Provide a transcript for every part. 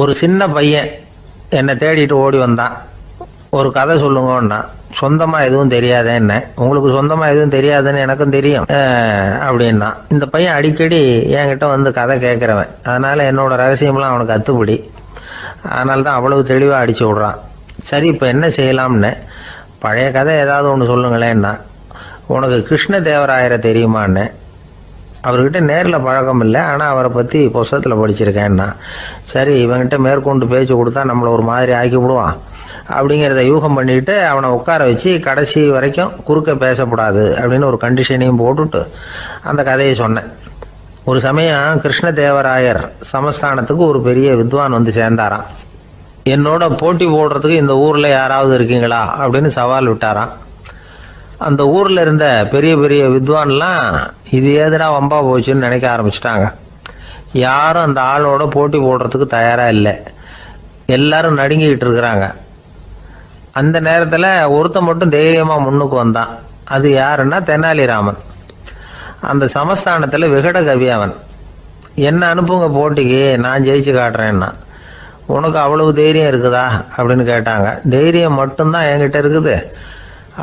ஒரு சின்ன பையன் என்னை தேடிட்டு ஓடி வந்தான். ஒரு கதை சொல்லுங்கன்னா. சொந்தமாக எதுவும் தெரியாத என்ன, உங்களுக்கு சொந்தமாக எதுவும் தெரியாதுன்னு எனக்கும் தெரியும் அப்படின்னா. இந்த பையன் அடிக்கடி என்கிட்ட வந்து கதை கேட்குறவன், அதனால் என்னோட ரகசியம்லாம் அவனுக்கு அத்துப்படி. அதனால தான் அவ்வளவு தெளிவாக அடித்து விட்றான். சரி, இப்போ என்ன செய்யலாம்னு. பழைய கதை ஏதாவது ஒன்று சொல்லுங்களேன்னா. உனக்கு கிருஷ்ணதேவராயரை தெரியுமான்னு. அவர்கிட்ட நேரில் பழக்கம் இல்லை, ஆனால் அவரை பற்றி புஸ்தகத்தில் படிச்சிருக்கேன்னா. சரி, இவங்கிட்ட மேற்கொண்டு பேச்சு கொடுத்தா நம்மளை ஒரு மாதிரி ஆக்கி விடுவான் அப்படிங்கிறத யூகம் பண்ணிட்டு அவனை உட்கார வச்சு கடைசி வரைக்கும் குறுக்க பேசக்கூடாது அப்படின்னு ஒரு கண்டிஷனையும் போட்டுட்டு அந்த கதையை சொன்னேன். ஒரு சமயம் கிருஷ்ணதேவராயர் சமஸ்தானத்துக்கு ஒரு பெரிய வித்வான் வந்து சேர்ந்தாராம். என்னோட போட்டி போடுறதுக்கு இந்த ஊரில் யாராவது இருக்கீங்களா அப்படின்னு சவால் விட்டாராம். அந்த ஊரில் இருந்த பெரிய பெரிய வித்வான்லாம் இது ஏதுடா வம்பா போச்சுன்னு நினைக்க ஆரம்பிச்சிட்டாங்க. யாரும் அந்த ஆளோட போட்டி போடுறதுக்கு தயாராக இல்லை. எல்லாரும் நடுங்கிக்கிட்டு இருக்கிறாங்க. அந்த நேரத்தில் ஒருத்தன் மட்டும் தைரியமாக முன்னுக்கு வந்தான். அது யாருன்னா தெனாலிராமன். அந்த சமஸ்தானத்தில் விகட கவி அவன். என்ன அனுப்புங்க போட்டிக்கு, நான் ஜெயிச்சு காட்டுறேன்னா. உனக்கு அவ்வளவு தைரியம் இருக்குதா அப்படின்னு கேட்டாங்க. தைரியம் மட்டும்தான் என்கிட்ட இருக்குது,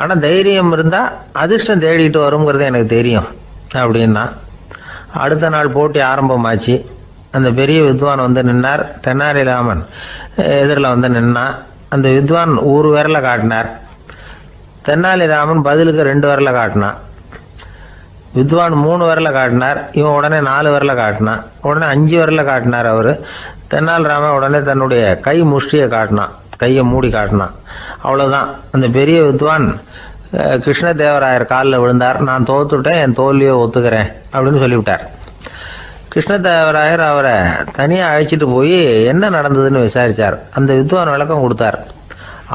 ஆனால் தைரியம் இருந்தால் அதிர்ஷ்டம் தேடிட்டு வருங்கிறது எனக்கு தெரியும் அப்படின்னா. அடுத்த நாள் போட்டி ஆரம்பமாச்சு. அந்த பெரிய வித்வான் வந்து நின்னார். தெனாலிராமன் எதிரில் வந்து நின்னான். அந்த வித்வான் ஒரு விரலை காட்டினார். தெனாலிராமன் பதிலுக்கு 2 விரலை காட்டினான். வித்வான் 3 விரலை காட்டினார். இவன் உடனே 4 விரலை காட்டினான். உடனே 5 விரலை காட்டினார் அவர். தெனாலிராமன் உடனே தன்னுடைய கை முஷ்டியை காட்டினான், கையை மூடி காட்டினான். அவ்வளோதான். அந்த பெரிய வித்வான் கிருஷ்ணதேவராயர் காலில் விழுந்தார். நான் தோத்துட்டேன், என் தோல்வியை ஒத்துக்கிறேன் அப்படின்னு சொல்லிவிட்டார். கிருஷ்ணதேவராயர் அவரை தனியாக அழைச்சிட்டு போய் என்ன நடந்ததுன்னு விசாரித்தார். அந்த வித்வான் விளக்கம் கொடுத்தார்.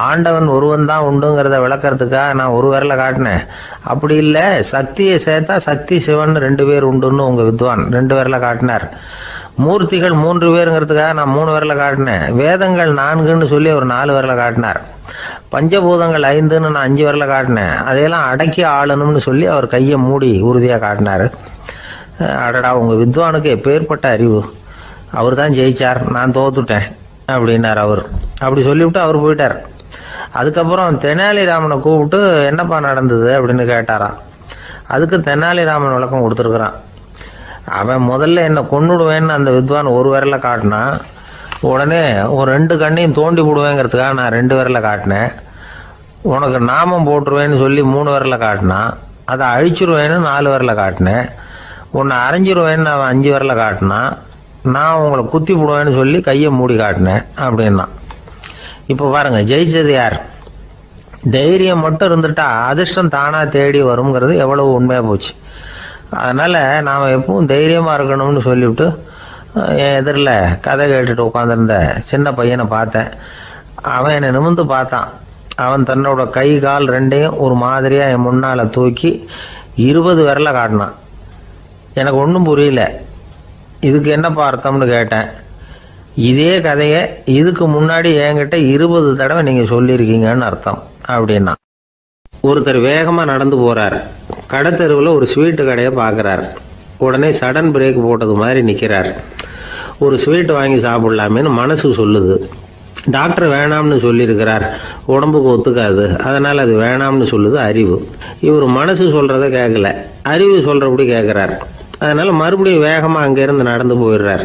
ஆண்டவன் ஒருவன் தான் உண்டுங்கிறத விளக்கறதுக்காக நான் ஒரு விரலை காட்டினேன். அப்படி இல்லை, சக்தியை சேர்த்தா சக்தி சிவன் 2 பேர் உண்டுன்னு உங்கள் வித்வான் 2 விரலை காட்டினார். மூர்த்திகள் 3 பேருங்கிறதுக்காக நான் 3 விரலை காட்டினேன். வேதங்கள் 4ன்னு சொல்லி ஒரு 4 விரலை காட்டினார். பஞ்சபூதங்கள் 5ன்னு நான் 5 விரலை காட்டினேன். அதையெல்லாம் அடக்கி ஆளணும்னு சொல்லி அவர் கையை மூடி உறுதியாக காட்டினார். அடடா, உங்கள் வித்வானுக்கு எப்பேற்பட்ட அறிவு! அவர் தான் ஜெயிச்சார், நான் தோத்துட்டேன் அப்படின்னார் அவர். அப்படி சொல்லிவிட்டு அவர் போயிட்டார். அதுக்கப்புறம் தெனாலிராமனை கூப்பிட்டு என்னப்பா நடந்தது அப்படின்னு கேட்டாராம். அதுக்கு தெனாலிராமன் விளக்கம் கொடுத்துருக்குறான். அவன் முதல்ல என்னை கொன்னுடுவேன்னு அந்த வித்வான் ஒரு விரலை காட்டினான். உடனே ஒரு 2 கண்ணையும் தோண்டி போடுவேங்கிறதுக்காக நான் 2 விரலை காட்டினேன். உனக்கு நாமம் போட்டுருவேன்னு சொல்லி 3 விரலை காட்டினான். அதை அழிச்சிருவேன்னு 4 விரலை காட்டினேன். உன்னை அரைஞ்சிருவேன்னு அவன் 5 விரலை காட்டினான். நான் உங்களை குத்தி போடுவேன்னு சொல்லி கையை மூடி காட்டினேன் அப்படின்னா. இப்போ பாருங்க, ஜெயிச்சது யார்? தைரியம் மட்டும் இருந்துட்டா அதிர்ஷ்டம் தானா தேடி வருங்கிறது எவ்வளவு உண்மையாக போச்சு. அதனால் நாம் எப்பவும் தைரியமாக இருக்கணும்னு சொல்லிவிட்டு என் எதிரில் கதை கேட்டுட்டு உட்காந்துருந்த சின்ன பையனை பார்த்தேன். அவன் என்னை நிமிர்ந்து பார்த்தான். அவன் தன்னோட கை கால் 2ஐயும் ஒரு மாதிரியாக என் முன்னால் தூக்கி 20 விரலை காட்டினான். எனக்கு ஒன்றும் புரியல. இதுக்கு என்னப்பா அர்த்தம்னு கேட்டேன். இதே கதையை இதுக்கு முன்னாடி என்கிட்ட 20 தடவை நீங்கள் சொல்லியிருக்கீங்கன்னு அர்த்தம் அப்படின்னா. ஒருத்தர் வேகமாக நடந்து போகிறார். கடைத்தெருவில் ஒரு ஸ்வீட்டு கடையை பார்க்குறார். உடனே சடன் பிரேக் போட்டது மாதிரி நிற்கிறார். ஒரு ஸ்வீட் வாங்கி சாப்பிட்லாமேன்னு மனசு சொல்லுது. டாக்டர் வேணாம்னு சொல்லியிருக்கிறார், உடம்புக்கு ஒத்துக்காது, அதனால் அது வேணாம்னு சொல்லுது அறிவு. இவர் மனசு சொல்கிறத கேட்கல, அறிவு சொல்கிறபடி கேட்குறார். அதனால் மறுபடியும் வேகமாக அங்கேருந்து நடந்து போயிடுறார்.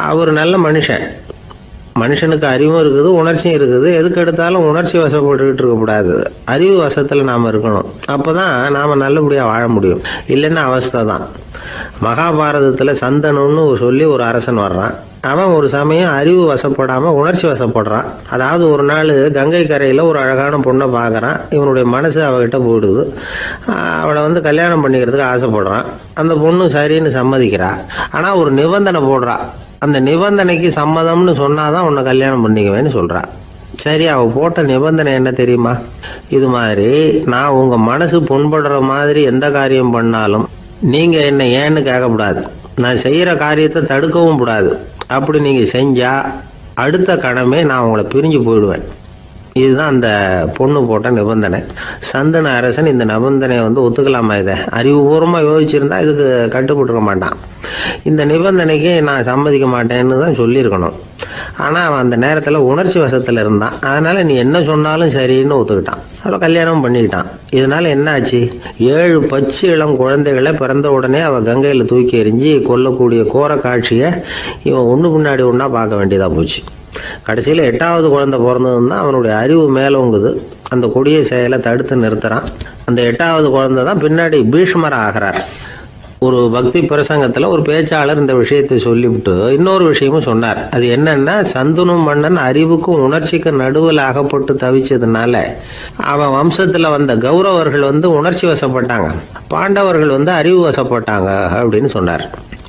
அவர் நல்ல மனுஷன். மனுஷனுக்கு அறிவும் இருக்குது, உணர்ச்சியும் இருக்குது. எதுக்கு எடுத்தாலும் உணர்ச்சி வசப்பட்டுக்கிட்டு இருக்கக்கூடாது. அறிவு வசத்தில் நாம் இருக்கணும். அப்போ தான் நாம் நல்லபடியாக வாழ முடியும். இல்லைன்னா அவஸ்தை தான். மகாபாரதத்தில் சந்தனுன்னு சொல்லி ஒரு அரசன் வர்றான். அவன் ஒரு சமயம் அறிவு வசப்படாமல் உணர்ச்சி வசப்படுறான். அதாவது ஒரு நாள் கங்கை கரையில் ஒரு அழகான பொண்ணை பார்க்குறான். இவனுடைய மனசு அவகிட்ட போயிடுது. அவளை வந்து கல்யாணம் பண்ணிக்கிறதுக்கு ஆசைப்படுறான். அந்த பொண்ணு சரின்னு சம்மதிக்கிறா. ஆனால் ஒரு நிபந்தனை போடுறா. அந்த நிபந்தனைக்கு சம்மதம்னு சொன்னாதான் உன்னை கல்யாணம் பண்ணிக்குவேன்னு சொல்கிறா. சரி, அவள் போட்ட நிபந்தனை என்ன தெரியுமா? இது மாதிரி, நான் உங்கள் மனசு புண்படுற மாதிரி எந்த காரியம் பண்ணாலும் நீங்கள் என்னை ஏன்னு கேட்கக்கூடாது. நான் செய்கிற காரியத்தை தடுக்கவும் கூடாது. அப்படி நீங்கள் செஞ்சால் அடுத்த கடமை நான் உங்களை பிரிஞ்சு போயிடுவேன். இதுதான் அந்த பொண்ணு போட்ட நிபந்தனை. சந்தன அரசன் இந்த நிபந்தனையை வந்து ஒத்துக்கலாமா? இதை அறிவுபூர்வமாக யோசிச்சிருந்தா இதுக்கு கட்டுப்பட்டுருக்க மாட்டான். இந்த நிபந்தனைக்கு நான் சம்மதிக்க மாட்டேன்னு தான் சொல்லியிருக்கணும். ஆனால் அவன் அந்த நேரத்தில் உணர்ச்சி வசத்தில் இருந்தான். அதனால் நீ என்ன சொன்னாலும் சரின்னு ஒத்துக்கிட்டான். அதில் கல்யாணம் பண்ணிக்கிட்டான். இதனால என்ன ஆச்சு? 7 பச்சை இளம் குழந்தைகளை பிறந்த உடனே அவள் கங்கையில் தூக்கி எறிஞ்சி கொல்லக்கூடிய கோர காட்சியை இவன் ஒன்று முன்னாடி ஒன்றா பார்க்க வேண்டியதாக போச்சு. கடைசியில் 8வது குழந்தை பிறந்ததுன்னா அவனுடைய அறிவு மேலோங்குது. அந்த கொடிய செயலை தடுத்து நிறுத்துறான். அந்த 8வது குழந்தை தான் பின்னாடி பீஷ்மர் ஆகிறார். ஒரு பக்தி பிரசங்கத்தில் ஒரு பேச்சாளர் இந்த விஷயத்தை சொல்லிவிட்டு இன்னொரு விஷயமும் சொன்னார். அது என்னன்னா, சந்துனு மன்னன் அறிவுக்கும் உணர்ச்சிக்கும் நடுவில் அகப்பட்டு தவிச்சதுனால அவன் வம்சத்தில் வந்த கௌரவர்கள் உணர்ச்சி வசப்பட்டாங்க, பாண்டவர்கள் அறிவு வசப்பட்டாங்க அப்படின்னு சொன்னார்.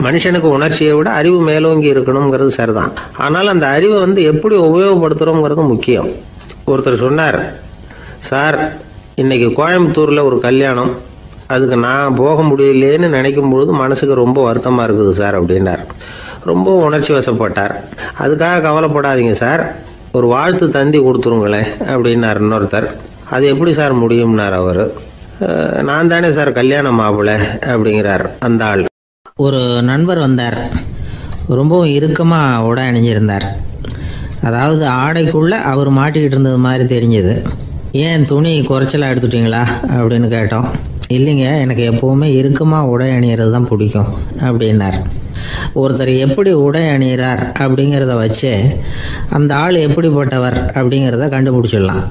மனுஷனுக்கு உணர்ச்சியை விட அறிவு மேலோங்கி இருக்கணுங்கிறது சரிதான். ஆனால் அந்த அறிவை எப்படி உபயோகப்படுத்துகிறோங்கிறது முக்கியம். ஒருத்தர் சொன்னார், சார் இன்னைக்கு கோயம்புத்தூரில் ஒரு கல்யாணம், அதுக்கு நான் போக முடியலேன்னு நினைக்கும் பொழுது மனசுக்கு ரொம்ப வருத்தமாக இருக்குது சார் அப்படின்னார். ரொம்ப உணர்ச்சி வசப்பட்டார். அதுக்காக கவலைப்படாதீங்க சார், ஒரு வாழ்த்து தந்தி கொடுத்துருங்களேன் அப்படின்னார் இன்னொருத்தர். அது எப்படி சார் முடியும்னார் அவர். நான் தானே சார் கல்யாண மாப்பிள்ளை அப்படிங்கிறார் அந்த ஆள். ஒரு நண்பர் வந்தார். ரொம்பவும் இறுக்கமாக உடை அணிஞ்சிருந்தார். அதாவது ஆடைக்குள்ளே அவர் மாட்டிக்கிட்டு இருந்தது மாதிரி தெரிஞ்சது. ஏன் துணி குறைச்சலாக எடுத்துட்டிங்களா அப்படின்னு கேட்டோம். இல்லைங்க, எனக்கு எப்போவுமே இறுக்கமாக உடை அணிகிறது தான் பிடிக்கும் அப்படின்னார். ஒருத்தர் எப்படி உடை அணிகிறார் அப்படிங்கிறத வச்சு அந்த ஆள் எப்படிப்பட்டவர் அப்படிங்கிறத கண்டுபிடிச்சிடலாம்.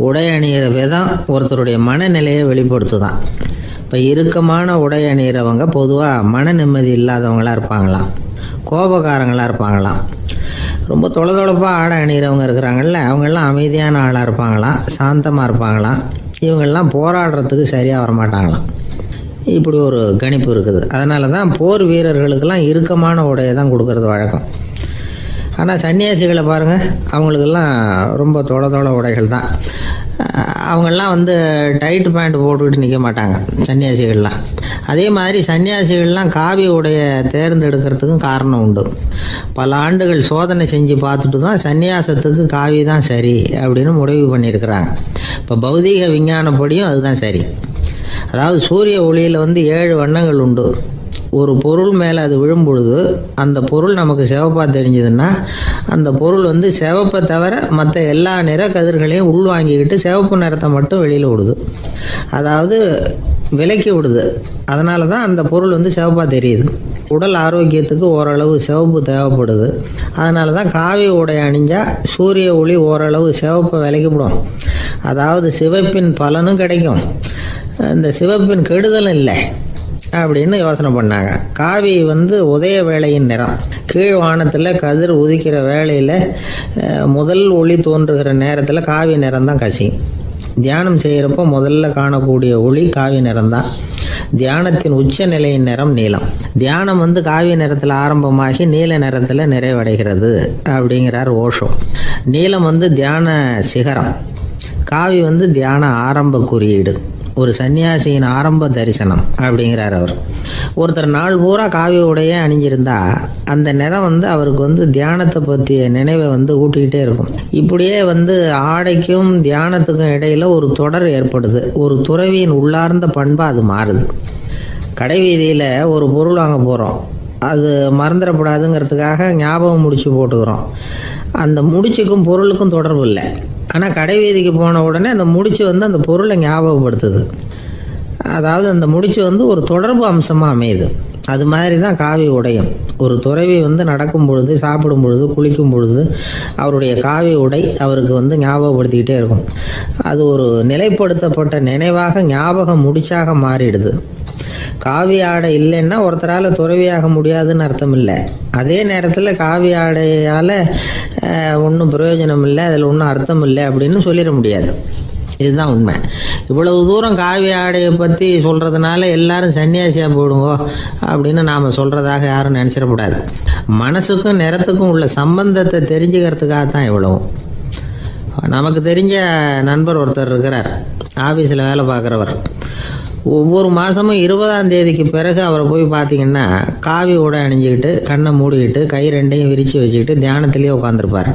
உடை அணிகிற விதம் ஒருத்தருடைய மனநிலையை வெளிப்படுத்துதான். இப்போ இறுக்கமான உடை அணிகிறவங்க பொதுவாக மன நிம்மதி இல்லாதவங்களாக இருப்பாங்களாம், கோபக்காரங்களாக இருப்பாங்களாம். ரொம்ப தொலைதொலைப்பாக ஆடை அணிகிறவங்க இருக்கிறாங்கல்ல, அவங்கெல்லாம் அமைதியான ஆளாக இருப்பாங்களாம், சாந்தமாக இருப்பாங்களாம். இவங்கெல்லாம் போராடுறதுக்கு சரியாக வரமாட்டாங்களாம். இப்படி ஒரு கணிப்பு இருக்குது. அதனால தான் போர் வீரர்களுக்கெல்லாம் இறுக்கமான உடையை தான் கொடுக்கறது வழக்கம். ஆனால் சன்னியாசிகளை பாருங்கள், அவங்களுக்கெல்லாம் ரொம்ப தொலை உடைகள் தான். அவங்கெல்லாம் டைட் பேண்ட் போட்டுக்கிட்டு நிற்க மாட்டாங்க சன்னியாசிகள்லாம். அதே மாதிரி சன்னியாசிகள்லாம் காவி உடைய தேர்ந்தெடுக்கிறதுக்கும் காரணம் உண்டு. பல ஆண்டுகள் சோதனை செஞ்சு பார்த்துட்டு தான் சன்னியாசத்துக்கு காவி தான் சரி அப்படின்னு முடிவு பண்ணியிருக்கிறாங்க. இப்போ பௌதீக விஞ்ஞானப்படியும் அதுதான் சரி. அதாவது சூரிய ஒளியில் 7 வண்ணங்கள் உண்டு. ஒரு பொருள் மேலே அது விழும் பொழுது அந்த பொருள் நமக்கு சிவப்பாக தெரிஞ்சதுன்னா அந்த பொருள் சிவப்பை தவிர மற்ற எல்லா நிற கதிர்களையும் உள்வாங்கிக்கிட்டு சிவப்பு நிறத்தை மட்டும் வெளியில் விடுது. அதாவது விலக்கி விடுது. அதனால தான் அந்த பொருள் சிவப்பாக தெரியுது. உடல் ஆரோக்கியத்துக்கு ஓரளவு சிவப்பு தேவைப்படுது. அதனால தான் காவி உடை அணிஞ்சால் சூரிய ஒளி ஓரளவு சிவப்பை விலக்கிவிடும். அதாவது சிவப்பின் பலனும் கிடைக்கும், இந்த சிவப்பின் கெடுதலும் இல்லை அப்படின்னு யோசனை பண்ணாங்க. காவி உதய வேளையின் நிறம். கீழ் வானத்தில் கதிர் உதிக்கிற வேளையில் முதல் ஒளி தோன்றுகிற நேரத்தில் காவி நிறம் தான் கசியும். தியானம் செய்கிறப்போ முதல்ல காணக்கூடிய ஒளி காவி நிறம்தான். தியானத்தின் உச்ச நிலையின் நிறம் நீலம். தியானம் காவி நிறத்தில் ஆரம்பமாகி நீல நிறத்தில் நிறைவடைகிறது அப்படிங்கிறார் ஓஷோ. நீலம் தியான சிகரம், காவி தியான ஆரம்ப குறியீடு, ஒரு சன்னியாசியின் ஆரம்ப தரிசனம் அப்படிங்கிறார் அவர். ஒருத்தர் நாள் பூரா காவி உடைய அணிஞ்சிருந்தா அந்த நிறம் அவருக்கு தியானத்தை பற்றிய நினைவை ஊட்டிக்கிட்டே இருக்கும். இப்படியே ஆடைக்கும் தியானத்துக்கும் இடையில ஒரு தொடர் ஏற்படுது. ஒரு துறவியின் உள்ளார்ந்த பண்பாக அது மாறுது. கடை வீதியில் ஒரு பொருள் வாங்க போகிறோம், அது மறந்துடக்கூடாதுங்கிறதுக்காக ஞாபகம் முடிச்சு போட்டுக்கிறோம். அந்த முடிச்சுக்கும் பொருளுக்கும் தொடர்பு இல்லை. ஆனால் கடை வீதிக்கு போன உடனே அந்த முடிச்சு அந்த பொருளை ஞாபகப்படுத்துது. அதாவது அந்த முடிச்சு ஒரு தொடர்பு அம்சமாக அமையுது. அது மாதிரி தான் காவி உடையும். ஒரு துறவி நடக்கும் பொழுது, சாப்பிடும் பொழுது, குளிக்கும் பொழுது அவருடைய காவி உடை அவருக்கு ஞாபகப்படுத்திக்கிட்டே இருக்கும். அது ஒரு நிலைப்படுத்தப்பட்ட நினைவாக ஞாபக முடிச்சாக மாறிடுது. காவி ஆடை இல்லைன்னா ஒருத்தரால் துறவியாக முடியாதுன்னு அர்த்தம் இல்லை. அதே நேரத்தில் காவி ஆடையால் ஒன்றும் பிரயோஜனம் இல்லை, அதில் ஒன்றும் அர்த்தம் இல்லை அப்படின்னு சொல்லிட முடியாது. இதுதான் உண்மை. இவ்வளவு தூரம் காவி ஆடையை பற்றி சொல்கிறதுனால எல்லாரும் சன்னியாசியாக போடுங்கோ அப்படின்னு நாம் சொல்கிறதாக யாரும் நினச்சிடக்கூடாது. மனசுக்கும் நிறத்துக்கும் உள்ள சம்பந்தத்தை தெரிஞ்சுக்கிறதுக்காக தான் இவ்வளவும். நமக்கு தெரிஞ்ச நண்பர் ஒருத்தர் இருக்கிறார், ஆஃபீஸில் வேலை பார்க்குறவர். ஒவ்வொரு மாதமும் 20ஆம் தேதிக்கு பிறகு அவரை போய் பார்த்தீங்கன்னா காவி உடை அணிஞ்சிக்கிட்டு, கண்ணை மூடிக்கிட்டு, கை ரெண்டையும் விரித்து வச்சுக்கிட்டு தியானத்திலேயே உட்காந்துருப்பார்.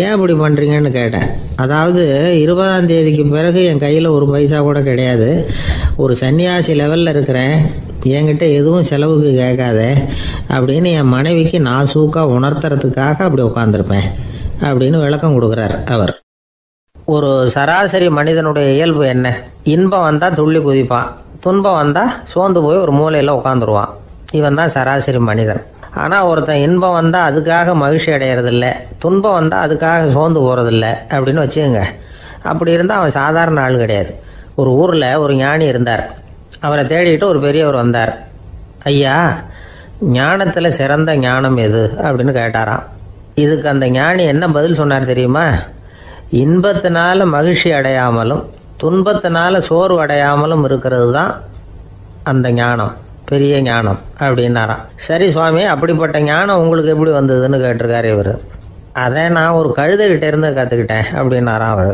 ஏன் இப்படி பண்ணுறீங்கன்னு கேட்டேன். அதாவது 20ஆம் தேதிக்கு பிறகு என் கையில் ஒரு பைசா கூட கிடையாது, ஒரு சன்னியாசி லெவலில் இருக்கிறேன், என்கிட்ட எதுவும் செலவுக்கு கேட்காத அப்படின்னு என் மனைவிக்கு நாசூக்காக உணர்த்துறதுக்காக அப்படி உட்காந்துருப்பேன் அப்படின்னு விளக்கம் கொடுக்குறார் அவர். ஒரு சராசரி மனிதனுடைய இயல்பு என்ன? இன்பம் வந்தால் துள்ளி குதிப்பான், துன்பம் வந்தால் சோர்ந்து போய் ஒரு மூலையில் உட்காந்துருவான். இவன் தான் சராசரி மனிதன். ஆனால் ஒருத்தன் இன்பம் வந்தால் அதுக்காக மகிழ்ச்சி அடையிறதில்ல, துன்பம் வந்தால் அதுக்காக சோர்ந்து போகிறதில்ல அப்படின்னு வச்சுக்கோங்க. அப்படி இருந்தால் அவன் சாதாரண ஆள் கிடையாது. ஒரு ஊரில் ஒரு ஞானி இருந்தார். அவரை தேடிட்டு ஒரு பெரியவர் வந்தார். ஐயா, ஞானத்தில் சிறந்த ஞானம் எது அப்படின்னு கேட்டாராம். இதுக்கு அந்த ஞானி என்ன பதில் சொன்னார் தெரியுமா? இன்பத்தினால மகிழ்ச்சி அடையாமலும் துன்பத்தினால சோர்வு அடையாமலும் இருக்கிறது தான் அந்த ஞானம், பெரிய ஞானம் அப்படின்னாராம். சரி சுவாமி, அப்படிப்பட்ட ஞானம் உங்களுக்கு எப்படி வந்ததுன்னு கேட்டிருக்காரு இவர். அதை நான் ஒரு கழுதைகிட்ட இருந்து கற்றுக்கிட்டேன் அப்படின்னாராம் அவர்.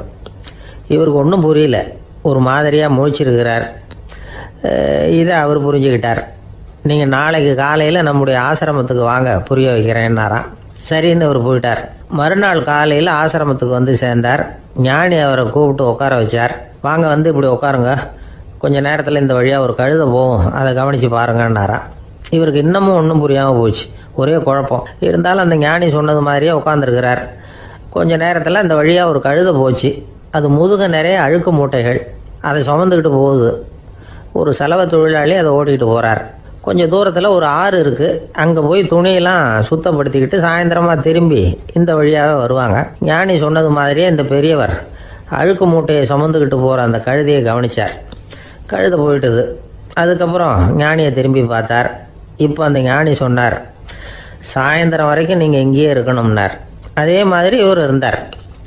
இவருக்கு ஒன்றும் புரியல, ஒரு மாதிரியாக முழிச்சிருக்கிறார். இதை அவர் புரிஞ்சுக்கிட்டார். நீங்கள் நாளைக்கு காலையில் நம்முடைய ஆசிரமத்துக்கு வாங்க, புரிய வைக்கிறேன்னாராம். சரின்னு அவர் போயிட்டார். மறுநாள் காலையில் ஆசிரமத்துக்கு வந்து சேர்ந்தார். ஞானி அவரை கூப்பிட்டு உட்கார வச்சார். வாங்க, வந்து இப்படி உட்காருங்க, கொஞ்ச நேரத்தில் இந்த வழியாக ஒரு கழுதை போகும், அதை கவனித்து பாருங்கன்னாராம். இவருக்கு இன்னமும் ஒன்றும் புரியாமல் போச்சு, ஒரே குழப்பம். இருந்தாலும் அந்த ஞானி சொன்னது மாதிரியே உட்காந்துருக்கிறார். கொஞ்ச நேரத்தில் அந்த வழியாக ஒரு கழுதை போச்சு. அது முதுக நிறைய அழுக்கு மூட்டைகள், அதை சுமந்துக்கிட்டு போகுது. ஒரு செலவு தொழிலாளி அதை ஓட்டிகிட்டு போகிறார். கொஞ்சம் தூரத்தில் ஒரு ஆறு இருக்குது, அங்கே போய் துணியெல்லாம் சுத்தப்படுத்திக்கிட்டு சாயந்தரமாக திரும்பி இந்த வழியாகவே வருவாங்க. ஞானி சொன்னது மாதிரியே இந்த பெரியவர் அழுக்கு மூட்டையை சுமந்துக்கிட்டு போகிற அந்த கழுதையை கவனித்தார். கழுதை போயிட்டுது. அதுக்கப்புறம் ஞானியை திரும்பி பார்த்தார். இப்போ அந்த ஞானி சொன்னார், சாயந்தரம் வரைக்கும் நீங்கள் இங்கேயே இருக்கணும்னார். அதே மாதிரி இவர் இருந்தார்.